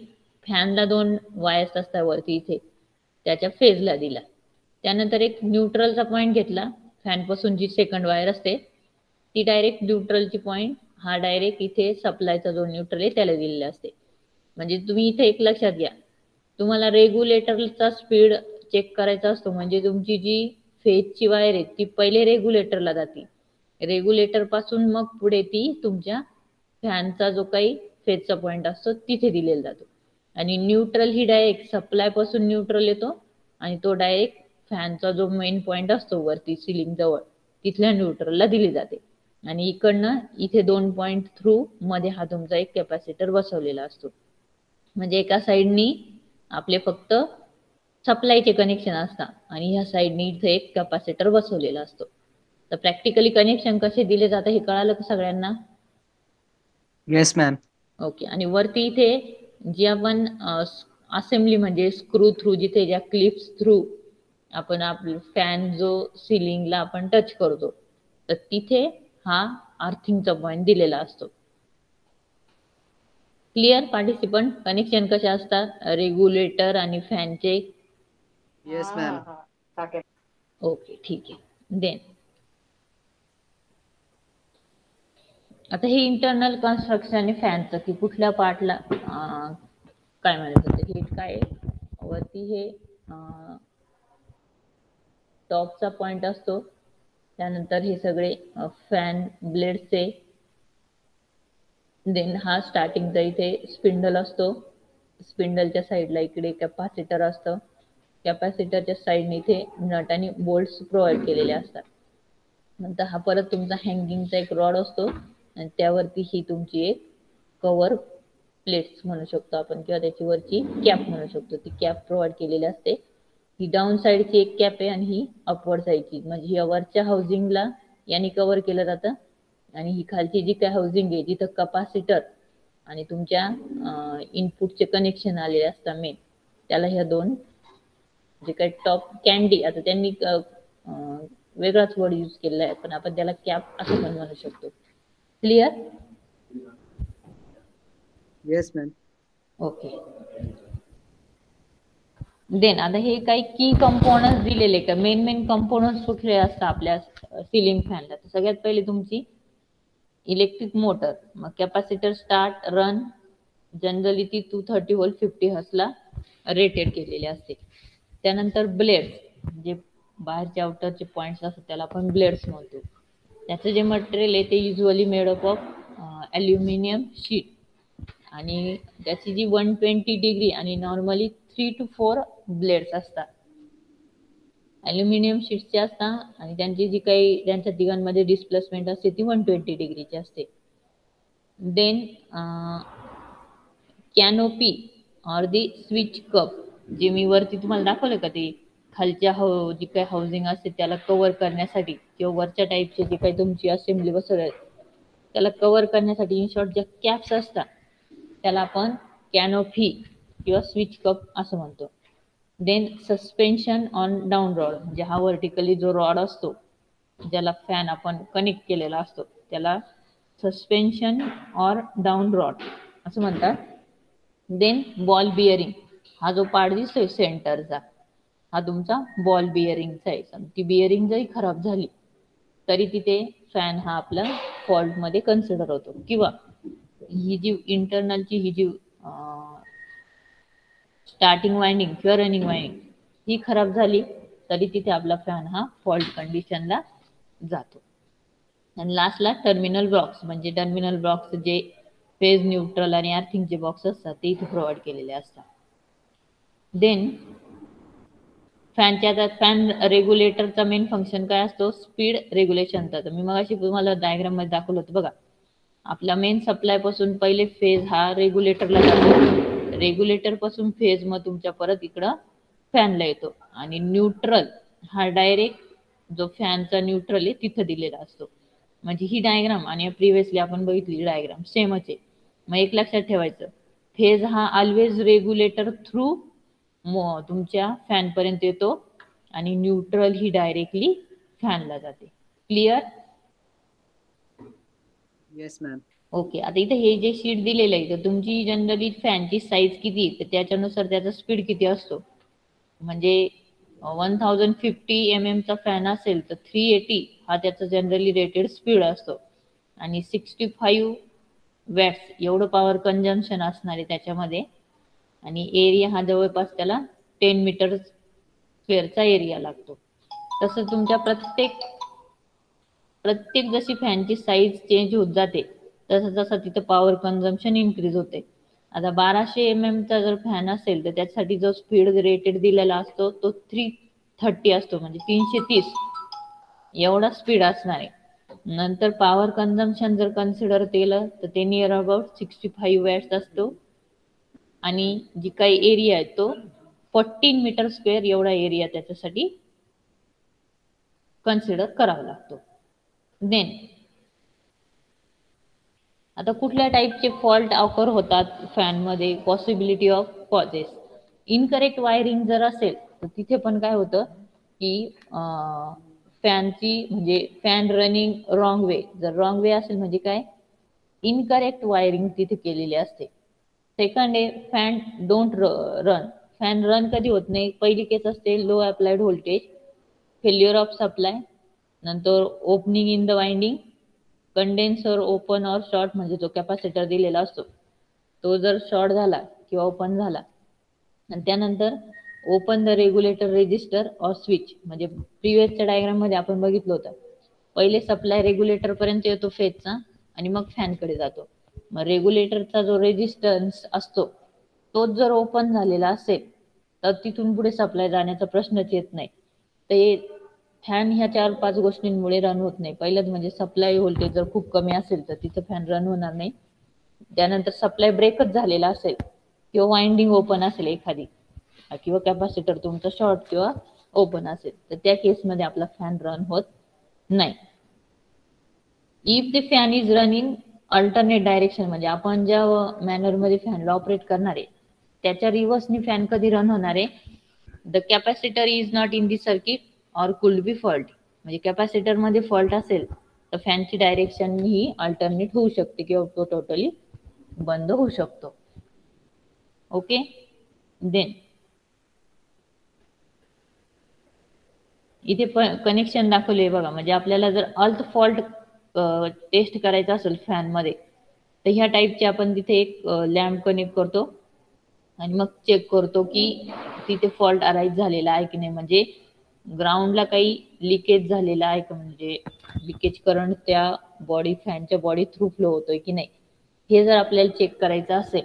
फॅनला 2 वायर्स असतात वरती इथे त्याच्या फेजला दिला. त्यानंतर एक न्यूट्रलचा पॉइंट घेतला, फॅन पासून जी सेकंड वायर असते ती डायरेक्ट न्यूट्रलची पॉइंट हा डायरेक्ट इथे सप्लायचा जो न्यूट्रल आहे त्याला दिलेला असते. म्हणजे तुम्ही इथे एक लक्षात घ्या, तुम्हाला रेग्युलेटरचा स्पीड चेक करायचा असतो म्हणजे तुमची जी फेजची वायर आहे ती पहिले रेग्युलेटरला जाते, रेग्युलेटर पासून मग पुढे ती तुमच्या फॅनचा जो काही फेजचा पॉइंट असतो तिथे दिलेला जातो. आणि न्यूट्रल ही डायरेक्ट सप्लाय पासून न्यूट्रल येतो आणि तो डायरेक्ट फॅनचा जो मेन पॉइंट असतो वरती सिलिंग जवळ तिथल्या न्यूट्रलला दिली जाते. आणि इकडनं इथे 2 पॉइंट थ्रू मध्ये हा तुमचा एक कॅपॅसिटर बसवलेला असतो. म्हणजे एका साइडनी आपले फक्त सप्लायचे कनेक्शन असतात आणि ह्या साइडनी इथे एक कॅपॅसिटर बसवलेला असतो. तर प्रॅक्टिकली कनेक्शन कसे दिले जातात हे कळालं का सगळ्यांना? Yes ma'am. ओके. आणि वरती इथे जी आपण असेंब्ली म्हणजे स्क्रू थ्रू, जिथे ज्या क्लिप्स थ्रू आपण आपला फॅन जो सिलिंगला आपण टच करतो, तर तिथे हा अर्थिंगचा पॉइंट दिलेला असतो. Clear participant? कनेक्शन कसे असतात रेग्युलेटर आणि फॅनचे? Yes ma'am. ओके, ठीक आहे. देन आता हे इंटरनल कन्स्ट्रक्शन आणि फॅनचं की कुठल्या पार्टला काय म्हणायचं होतं, हे काय वरती हे टॉपचा पॉइंट असतो, त्यानंतर हे सगळे फॅन ब्लेडचे, देन हा स्टार्टिंगचा इथे स्पिंडल असतो, स्पिंडलच्या साईडला इकडे कॅपॅसिटर असतं, कॅपॅसिटरच्या साईडने इथे नट आणि बोल्ट्स प्रोव्हाइड केलेले असतात. नंतर हा परत तुमचा हँगिंगचा एक रॉड असतो आणि त्यावरती ही तुमची एक कव्हर प्लेट्स म्हणू शकतो आपण, किंवा त्याची वरची कॅप म्हणू शकतो, ती कॅप प्रोव्हाइड केलेली असते. ही डाऊन साईडची एक कॅप आहे आणि ही अपवर्ड साईडची, म्हणजे ही वरच्या हाऊसिंगला यांनी कव्हर केलं जातं, आणि ही खालची जी काय हाऊसिंग आहे जिथं कॅपॅसिटर आणि तुमच्या इनपुटचे कनेक्शन आलेले असतात मेन, त्याला ह्या दोन जे काही टॉप कॅन्डी, आता त्यांनी वेगळाच वर्ड यूज केलेला आहे, पण आपण त्याला कॅप असं पण म्हणू शकतो. Clear? Yes ma'am. Okay. Then आता हे काही की कंपोनंट्स दिलेले का, मेन कंपोनंट्स कुठले असतात आपल्या सिलिंग फॅनला? तर सगळ्यात पहिले तुमची इलेक्ट्रिक मोटर, मग कॅपॅसिटर स्टार्ट रन, जनरली ती 230 व्होल्ट 50 हर्ट्जला रेटेड केलेली असते. त्यानंतर ब्लेड्स, जे बाहेरचे आउटरचे पॉइंट्स असतात त्याला आपण ब्लेड्स म्हणतो. त्याचं जे मटेरियल आहे ते usually made up of aluminium sheet, आणि त्याची जी 120 डिग्री आणि नॉर्मली 3 to 4 ब्लेड्स असतात, ॲल्युमिनियम शीटचे असतात, आणि त्यांची जी काही त्यांच्या तिघांमध्ये डिस्प्लेसमेंट असते ती 120 डिग्रीची असते. Then canopy or the switch cup, जे मी वरती तुम्हाला दाखवलं का, ते खालच्या जी काही हाऊसिंग असते त्याला कव्हर करण्यासाठी, किंवा वरच्या टाईपची जी काही तुमची असेंब्ली बसवली त्याला कव्हर करण्यासाठी, इन शॉर्ट ज्या कॅप्स असतात त्याला आपण कॅनोपी किंवा स्विच कप असं म्हणतो. Then suspension on down rod, म्हणजे हा व्हर्टिकली जो रॉड असतो ज्याला फॅन आपण कनेक्ट केलेला असतो त्याला सस्पेन्शन ऑर डाऊन रॉड असं म्हणतात. देन बॉल बिअरिंग, हा जो पार्ट दिसतोय सेंटरचा, हा तुमचा बॉल बिअरिंगचा आहे. ती बिअरिंग जरी खराब झाली तरी तिथे फॅन हा आपला फॉल्ट मध्ये कन्सिडर होतो, किंवा ही जी इंटरनलची ही जी स्टार्टिंग वाइंडिंग किंवा रनिंग वाइंडिंग ही खराब झाली तरी तिथे आपला फॅन हा फॉल्ट कंडिशनला जातो. आणि लास्टला टर्मिनल ब्लॉक्स, म्हणजे टर्मिनल ब्लॉक्स जे फेज न्यूट्रल आणि अर्थिंगचे बॉक्स असतात ते इथे प्रोव्हाइड केलेले असतात. देन फॅनच्या, आता फॅन रेग्युलेटरचा मेन फंक्शन काय असतो, स्पीड रेग्युलेशनचा. तर मी मगाशी तुम्हाला डायग्राम मध्ये दाखवलं होतं बघा, आपला मेन सप्लाय पासून पहिले फेज हा रेग्युलेटरला जातो, रेग्युलेटर पासून फेज मग तुमच्या परत इकडं फॅनला येतो, आणि न्यूट्रल हा डायरेक्ट जो फॅनचा न्यूट्रल आहे तिथं दिलेला असतो. म्हणजे ही डायग्राम आणि प्रिव्हियसली आपण बघितली डायग्राम सेमच आहे. मग एक लक्षात ठेवायचं, फेज हा ऑलवेज रेग्युलेटर थ्रू तुमच्या फॅन पर्यंत येतो, आणि न्यूट्रल ही डायरेक्टली फॅनला जाते. क्लिअर? Yes ma'am. ओके. आता इथे हे जे शीट दिलेलं आहे, तर तुमची जनरली फॅनची साईज किती तर त्याच्यानुसार त्याचा स्पीड किती असतो. म्हणजे 1050 mm चा फॅन असेल तर 380 हा त्याचा जनरली रेटेड स्पीड असतो, आणि 65 वॅट्स एवढं पॉवर कंजम्पशन असणार आहे त्याच्यामध्ये, आणि एरिया हा जवळपास त्याला 10 मीटर स्क्वेअरचा एरिया लागतो. तसं तुमच्या प्रत्येक जशी फॅनची साईज चेंज होत जाते तसं तसं तिथं पॉवर कंझम्पशन इन्क्रीज होते. आता 1200 mm चा जर फॅन असेल तर त्यासाठी जो स्पीड रेटेड दिलेला असतो तो 330 असतो, म्हणजे 330 एवढा स्पीड असणार आहे. नंतर पॉवर कंझम्पशन जर कन्सिडर केलं तर ते नियर अबाउट 65 वॅट्स असतो, आणि जी काही एरिया आहे तो 14 मीटर स्क्वेअर एवढा एरिया त्याच्यासाठी कन्सिडर करावा लागतो. देन आता कुठल्या टाईपचे फॉल्ट ऑकर होतात फॅनमध्ये, possibility of causes. Incorrect wiring जर असेल तर तिथे पण काय होतं की फॅनची म्हणजे फॅन रनिंग रॉंग वे, जर रॉंग वे असेल म्हणजे काय, इनकरेक्ट वायरिंग तिथे केलेली असते. सेकंड आहे fan don't run. Fan run कधी होत नाही, पहिली केस असते low applied voltage, failure of supply, नंतर opening in the winding, condenser open or short म्हणजे जो कॅपॅसिटर दिलेला असतो तो जर शॉर्ट झाला किंवा ओपन झाला, आणि त्यानंतर ओपन द रेग्युलेटर रेजिस्टर और स्विच, म्हणजे प्रिव्हियसच्या डायग्राम मध्ये आपण बघितलं होतं, पहिले सप्लाय रेग्युलेटर पर्यंत येतो फेजचा आणि मग फॅनकडे जातो. मग रेग्युलेटरचा जो रेजिस्टन्स असतो तोच जर ओपन झालेला असेल तर तिथून पुढे सप्लाय जाण्याचा प्रश्नच येत नाही. ते फॅन ह्या 4-5 गोष्टींमुळे रन होत नाही. पहिलंच म्हणजे सप्लाय व्होल्टेज जर खूप कमी असेल तर तिथं फॅन रन होणार नाही. त्यानंतर सप्लाय ब्रेकच झालेला असेल किंवा वाइंडिंग ओपन असेल एखादी, किंवा कॅपॅसिटर तुमचा शॉर्ट किंवा ओपन असेल तर त्या केसमध्ये आपला फॅन रन होत नाही. If the fan is run in alternate direction, म्हणजे आपण ज्या मॅनर मध्ये फॅनला ऑपरेट करणार आहे त्याच्या रिव्हर्सनी फॅन कधी रन होणार आहे, the capacitor is not in the circuit और कुड बी फॉल्ट, म्हणजे कॅपॅसिटर मध्ये फॉल्ट असेल तर फॅनची डायरेक्शन ही अल्टरनेट होऊ शकते किंवा तो टोटली बंद होऊ शकतो. ओके, देन इथे कनेक्शन दाखवले बघा, म्हणजे आपल्याला जर अर्थ फॉल्ट टेस्ट करायचा असेल फॅन मध्ये तर ह्या टाईपचे आपण तिथे एक लॅम्प कनेक्ट करतो आणि मग चेक करतो की तिथे फॉल्ट अराईज झालेला आहे की नाही, म्हणजे ग्राउंडला काही लिकेज झालेला आहे का, म्हणजे लिकेज करंट त्या बॉडी फॅनच्या बॉडी थ्रू फ्लो होतोय की नाही, हे जर आपल्याला चेक करायचं असेल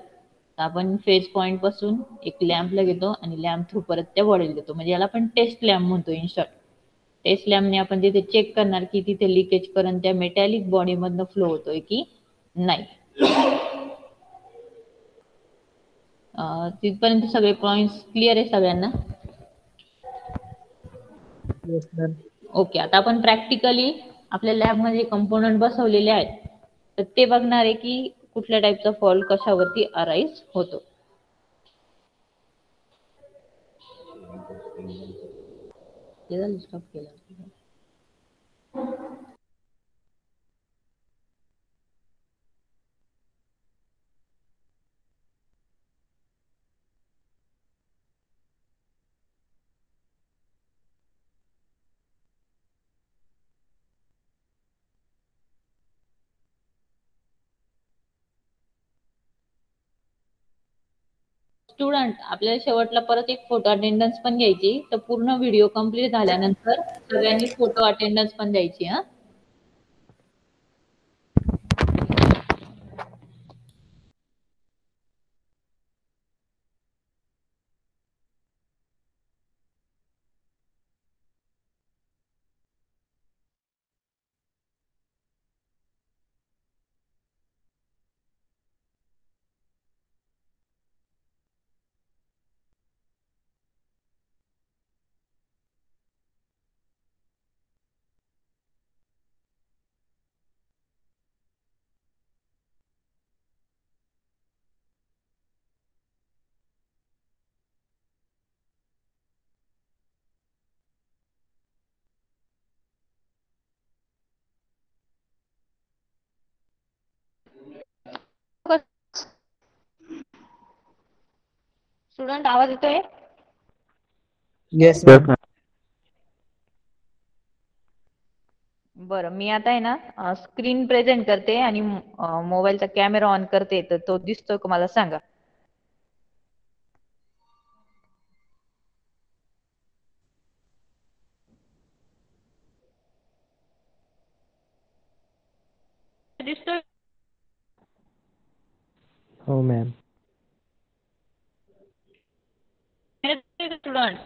तर आपण फेज पॉइंट पासून एक लॅम्पला घेतो आणि लॅम्प थ्रू परत त्या बॉडीला देतो, म्हणजे याला आपण टेस्ट लॅम्प म्हणतो. इन शॉर्ट टेस्ट लॅम्पने आपण तिथे चेक करणार की तिथे लिकेज करंट त्या मेटॅलिक बॉडी मधनं फ्लो होतोय की नाही. तिथपर्यंत सगळे पॉइंट्स क्लिअर आहे सगळ्यांना? Yes, ma'am. ओके, आता आपण प्रॅक्टिकली आपल्या लॅब मध्ये कंपोनंट बसवलेले आहेत तर ते बघणार आहे की कुठल्या टाईपचा फॉल्ट कशावरती अराईज होतो. स्टॉप केला. स्टुडंट, आपल्याला शेवटला परत एक फोटो अटेंडन्स पण घ्यायची, तर पूर्ण व्हिडिओ कंप्लीट झाल्यानंतर सगळ्यांनी फोटो अटेंडन्स पण द्यायची. हा, स्टुडंट आवाज येतोय? Yes, ma'am. बरं, मी आता आहे ना स्क्रीन प्रेझेंट करते आणि मोबाईलचा कॅमेरा ऑन करते, तर तो दिसतोय का मला सांगा. दिसतोय? हो मॅम. स्टुडंट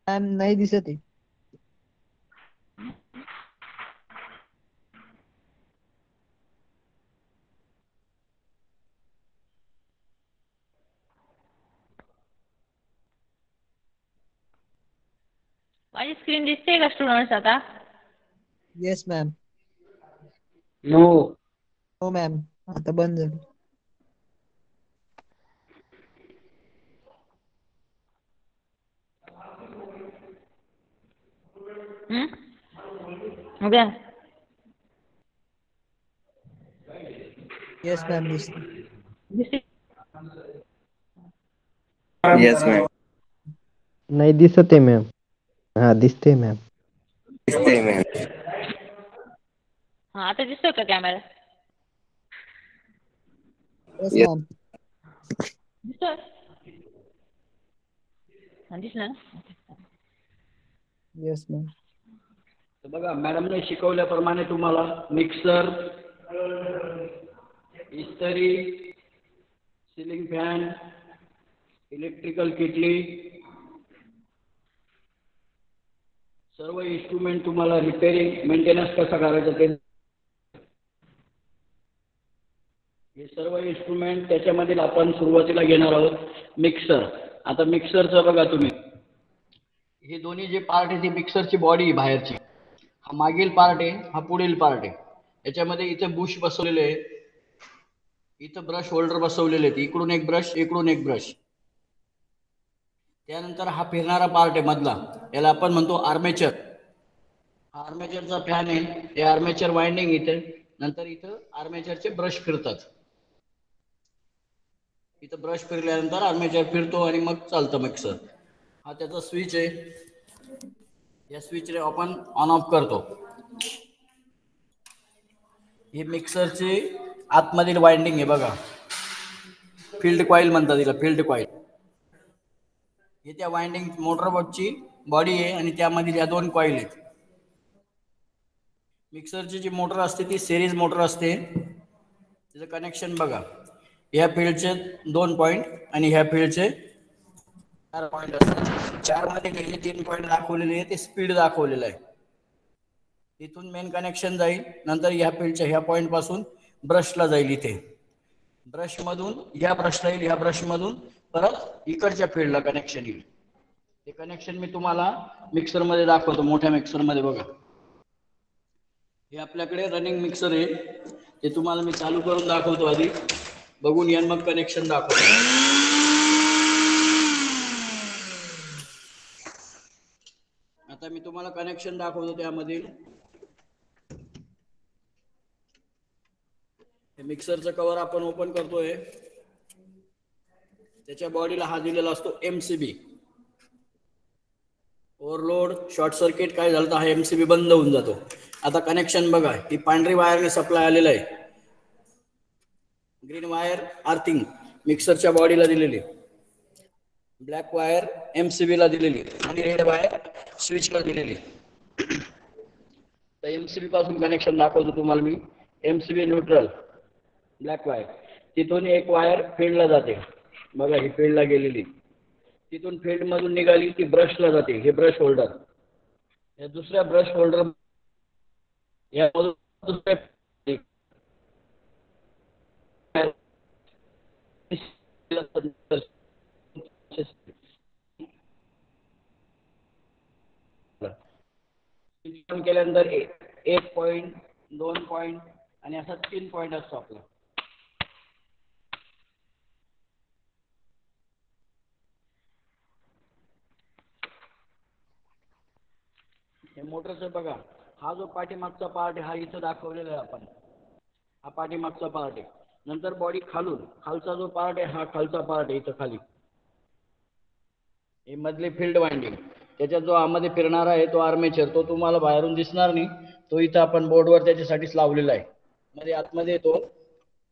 मॅम नाही दिसत आहे. माझी स्क्रीन दिसते का स्टुडंट्स आता? Yes ma'am. नो. हो मॅम, आता बंद झाली. ओके. येस मॅम दिसते. दिसते. Yes ma'am. नाही दिसत आहे मॅम. हा दिसते मॅम. दिसते मॅम. हा आता दिसतोय का कॅमेरा? Yes Yes. मॅम. दिसतोय. हा दिसला ना. Yes ma'am. तर बघा मॅडमने शिकवल्याप्रमाणे तुम्हाला मिक्सर, इस्त्री, सिलिंग फॅन, इलेक्ट्रिकल किटली, सर्व इन्स्ट्रुमेंट तुम्हाला रिपेअरिंग मेंटेनन्स कसा करायचा ते हे सर्व इन्स्ट्रुमेंट त्याच्यामधील आपण सुरुवातीला घेणार आहोत मिक्सर. आता मिक्सरचं बघा तुम्ही, हे दोन्ही जे पार्ट आहे ती मिक्सरची बॉडी बाहेरची, हा मागील पार्ट आहे, हा पुढील पार्ट आहे. याच्यामध्ये इथे बुश बसवलेले आहे, इथं ब्रश होल्डर बसवलेले आहेत, इकडून एक ब्रश इकडून एक ब्रश. त्यानंतर हा फिरणारा पार्ट आहे मधला, याला आपण म्हणतो आर्मेचर. हा आर्मेचरचा फॅन आहे, हे आर्मेचर वाइंडिंग इथे, नंतर इथं आर्मेचरचे ब्रश फिरतात. इथं ब्रश फिरल्यानंतर आर्मेचर फिरतो आणि मग चालतं मिक्सर. हा त्याचा स्विच आहे, या स्विचने आपण ऑन ऑफ करतो. हे मिक्सरचे आतमधील वाइंडिंग आहे बघा, फील्ड कॉईल म्हणतात तिला, फील्ड कॉईल. हे त्या वाइंडिंग मोटरबोटची बॉडी आहे आणि त्यामधील या दोन कॉईल आहेत. मिक्सरची जी मोटर असते ती सिरीज मोटर असते. त्याचं कनेक्शन बघा, ह्या फील्डचे 2 पॉईंट आणि ह्या फील्डचे 4 पॉईंट असतात. 4 मध्ये हे 3 पॉईंट दाखवलेले आहे ते स्पीड दाखवलेलं आहे. इथून मेन कनेक्शन जाईल, नंतर ह्या फील्डच्या ह्या पॉईंट पासून ब्रशला जाईल, इथे ब्रश मधून ह्या ब्रशला येईल, ह्या ब्रश मधून परत इकडच्या फील्डला कनेक्शन येईल. ते कनेक्शन मी तुम्हाला मिक्सर मध्ये दाखवतो, मोठ्या मिक्सर मध्ये बघा. हे आपल्याकडे रनिंग मिक्सर आहे, ते तुम्हाला मी चालू करून दाखवतो आधी, बघून या मग कनेक्शन दाखवतो. आता मी तुम्हाला कनेक्शन दाखवतो त्यामधील. मिक्सरचं कव्हर आपण ओपन करतोय, त्याच्या बॉडीला हा दिलेला असतो MCB. ओव्हरलोड, शॉर्ट सर्किट काय झालं तर हा MCB बंद होऊन जातो. आता कनेक्शन बघा, ही पांढरी वायरने सप्लाय आलेला आहे, ग्रीन वायर आर्थिंग मिक्सरच्या बॉडीला दिलेली, ब्लॅक वायर MCB ला दिलेली आणि रेड वायर स्विचला दिलेली. तर MCB पासून कनेक्शन दाखवतो तुम्हाला मी. MCB न्यूट्रल, ब्लॅक वायर, तिथून एक वायर फील्डला जाते बघा, ही फील्डला गेलेली, तिथून फील्ड मधून निघाली ती ब्रशला जाते, हे ब्रश होल्डर. या दुसऱ्या ब्रश होल्डर या केल्यानंतर 1 पॉईंट 2 पॉईंट आणि असा 3 पॉईंट असतो आपला. हे मोटरचं बघा, हा जो पाठीमागचा पार्ट आहे हा इथं दाखवलेला आहे आपण, हा पाठीमागचा पार्ट आहे. नंतर बॉडी खालून, खालचा जो पार्ट आहे हा खालचा पार्ट आहे, इथं खाली हे मधली फील्ड वाइंडिंग. त्याच्यात जो आतमध्ये फिरणारा आहे तो आर्मेचर, तो तुम्हाला बाहेरून दिसणार नाही, तो इथं आपण बोर्डवर त्याच्यासाठीच लावलेला आहे. मध्ये आतमध्ये तो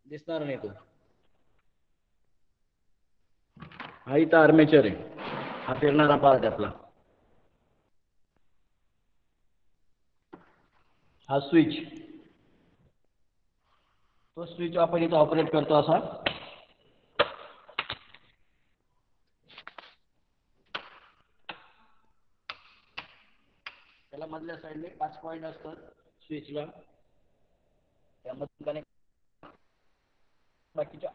दिसणार नाही, तो हा इथं आर्मेचर आहे, हा फिरणारा पार्ट आपला. हा स्विच, तो स्विच आपण इथं ऑपरेट करतो असा. त्याला मधल्या साईडने 5 पॉईंट असतात स्विचला, त्यामध्ये कनेक्ट बाकीच्या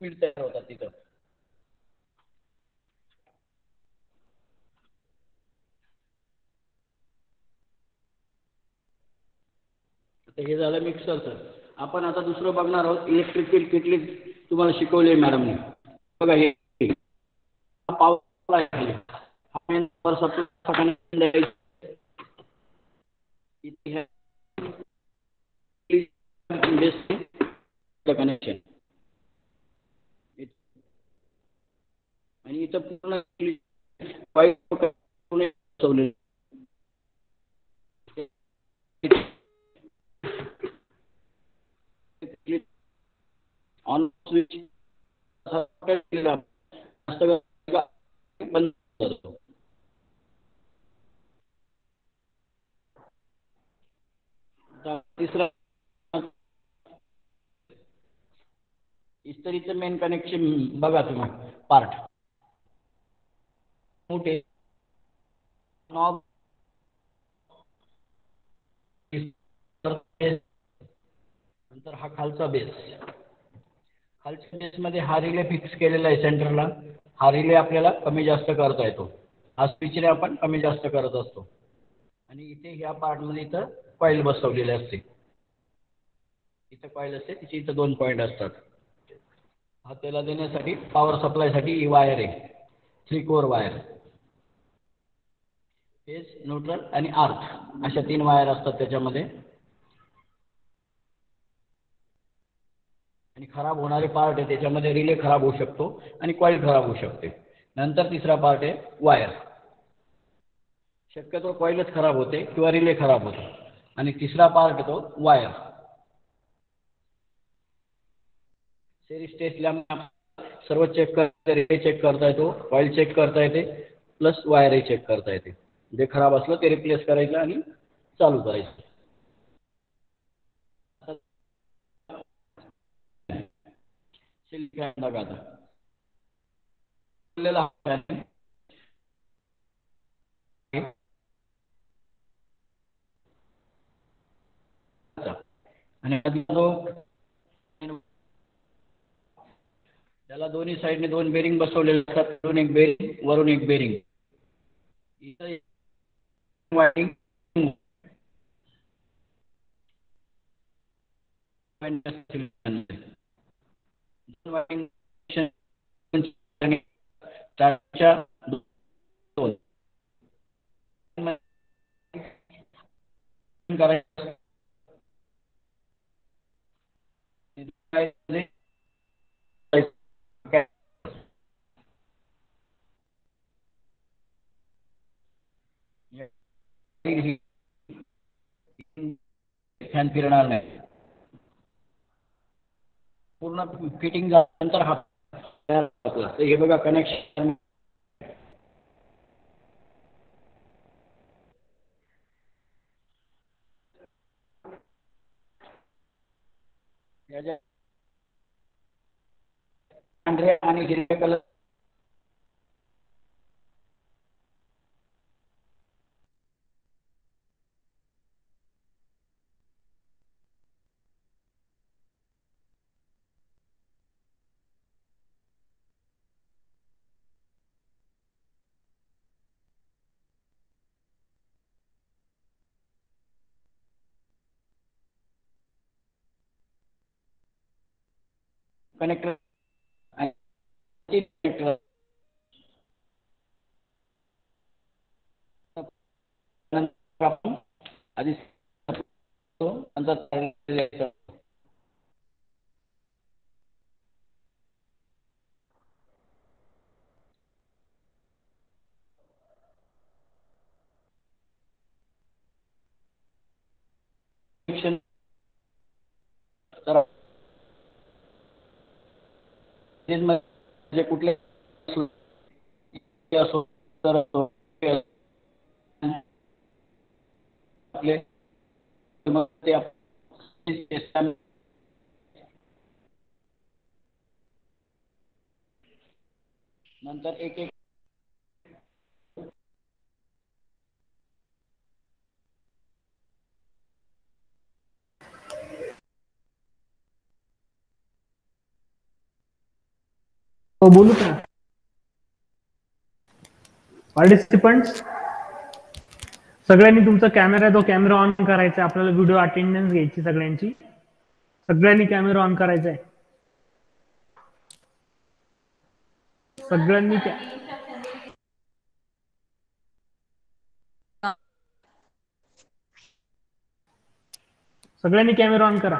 फील्ड तयार होतात तिथं. हे झालं मिक्सरचं. आपण आता दुसरं बघणार आहोत, इलेक्ट्रिकल किटली तुम्हाला शिकवली मॅडमने बघा. हे पॉवर आहे हा मेन पॉवर सप्लाय कनेक्शन द्यायचं इथे कनेक्शन आणि इथं पूर्ण ऑन स्विच बंद करतो. तिसरा इस्त्रीचं मेन कनेक्शन बघा तुम्ही पार्ट मोठे नॉब नंतर हा खालचा बेस खालच्या बेस मध्ये हा रिले फिक्स केलेला आहे सेंटरला. हा रिले आपल्याला कमी जास्त करता येतो. हा स्विचने आपण कमी जास्त करत असतो. आणि इथे ह्या पार्ट मध्ये इथं कॉईल बसवलेले असते. इथं कॉईल असते तिथे इथं 2 पॉइंट असतात. हा त्याला देण्यासाठी पॉवर सप्लाय साठी ही वायर आहे 3 कोर वायर फेज न्यूट्रल आणि अर्थ अशा 3 वायर असतात त्याच्यामध्ये. आणि खराब होणारे पार्ट आहे त्याच्यामध्ये रिले खराब होऊ शकतो आणि कॉईल खराब होऊ शकते. नंतर तिसरा पार्ट आहे वायर. शक्यतो कॉईलच खराब होते किंवा रिले खराब होते. आणि तिसरा पार्ट तो वायर. सेरीज टेस्टला सर्व चेक करता रिले चेक करता येतो कॉईल चेक करता येते प्लस वायरही चेक करता येते. जे खराब असलं ते रिप्लेस करायचं आणि चालू करायचं. बघा आणि त्याला दोन्ही साईडने 2 बेरिंग बसवलेले असतात. वरून एक बेरिंग वरून एक बेरिंग. इथं वायरिंग करायचं फॅन फिरणार नाही. पूर्ण फिटिंग झाल्यानंतर हा हे बघा कनेक्शन पांढऱ्या आणि हिरव्या कलर कनेक्टर आधी नंतर म्हणजे कुठले असो तर आपले नंतर एक एक बोलू का पार्टिसिपंट्स सगळ्यांनी तुमचा कॅमेरा तो कॅमेरा ऑन करायचा. आपल्याला व्हिडिओ अटेंडन्स घ्यायची सगळ्यांची. सगळ्यांनी कॅमेरा ऑन करायचा आहे. सगळ्यांनी सगळ्यांनी कॅमेरा ऑन करा.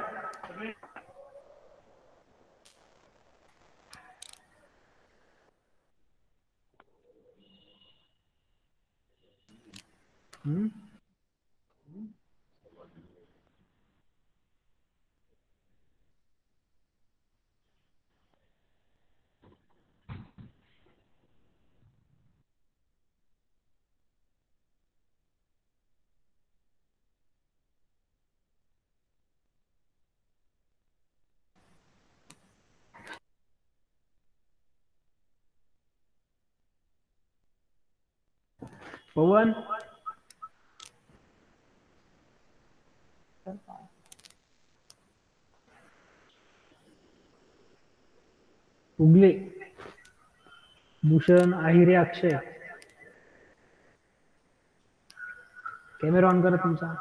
पवन उगले, भूषण, आहिरे, अक्षय, कॅमेरा ऑन करा तुमचा.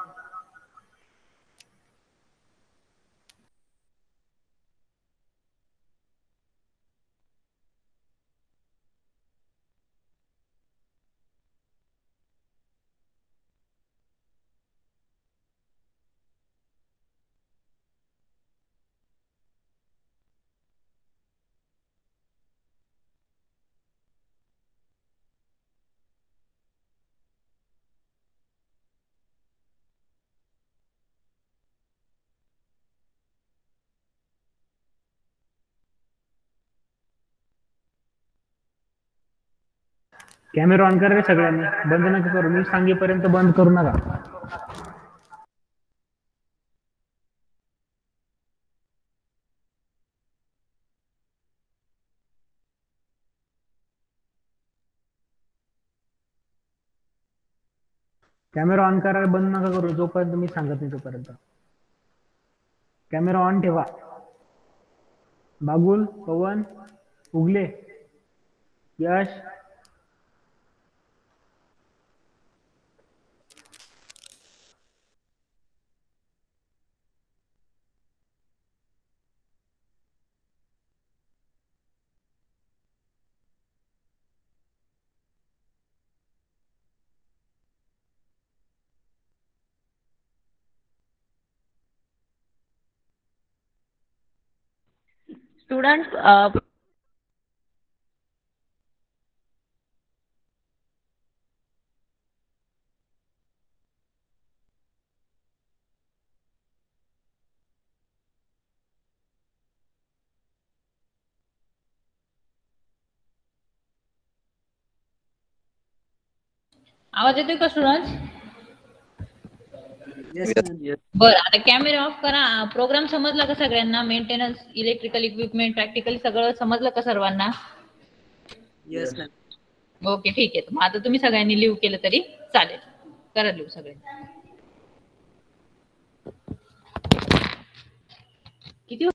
कॅमेरा ऑन करा रे सगळ्यांनी, बंद नका करू, मी सांगेपर्यंत बंद करू नका. कॅमेरा ऑन करा, बंद नका करू जोपर्यंत मी सांगत नाही तोपर्यंत. कॅमेरा ऑन ठेवा. बागुल, पवन, उगले, यश, स्टुडंट आवाज येतोय का स्टुडंट? Yes, ma'am. बरं, आता कॅमेरा ऑफ करा. प्रोग्राम समजला का सगळ्यांना? मेंटेनन्स, इलेक्ट्रिकल इक्विपमेंट, प्रॅक्टिकली सगळं समजलं का सर्वांना? Yes, ma'am. ओके, ठीक आहे. मग आता तुम्ही सगळ्यांनी लिव्ह केलं तरी चालेल. करा लिव्ह सगळ्यांनी. किती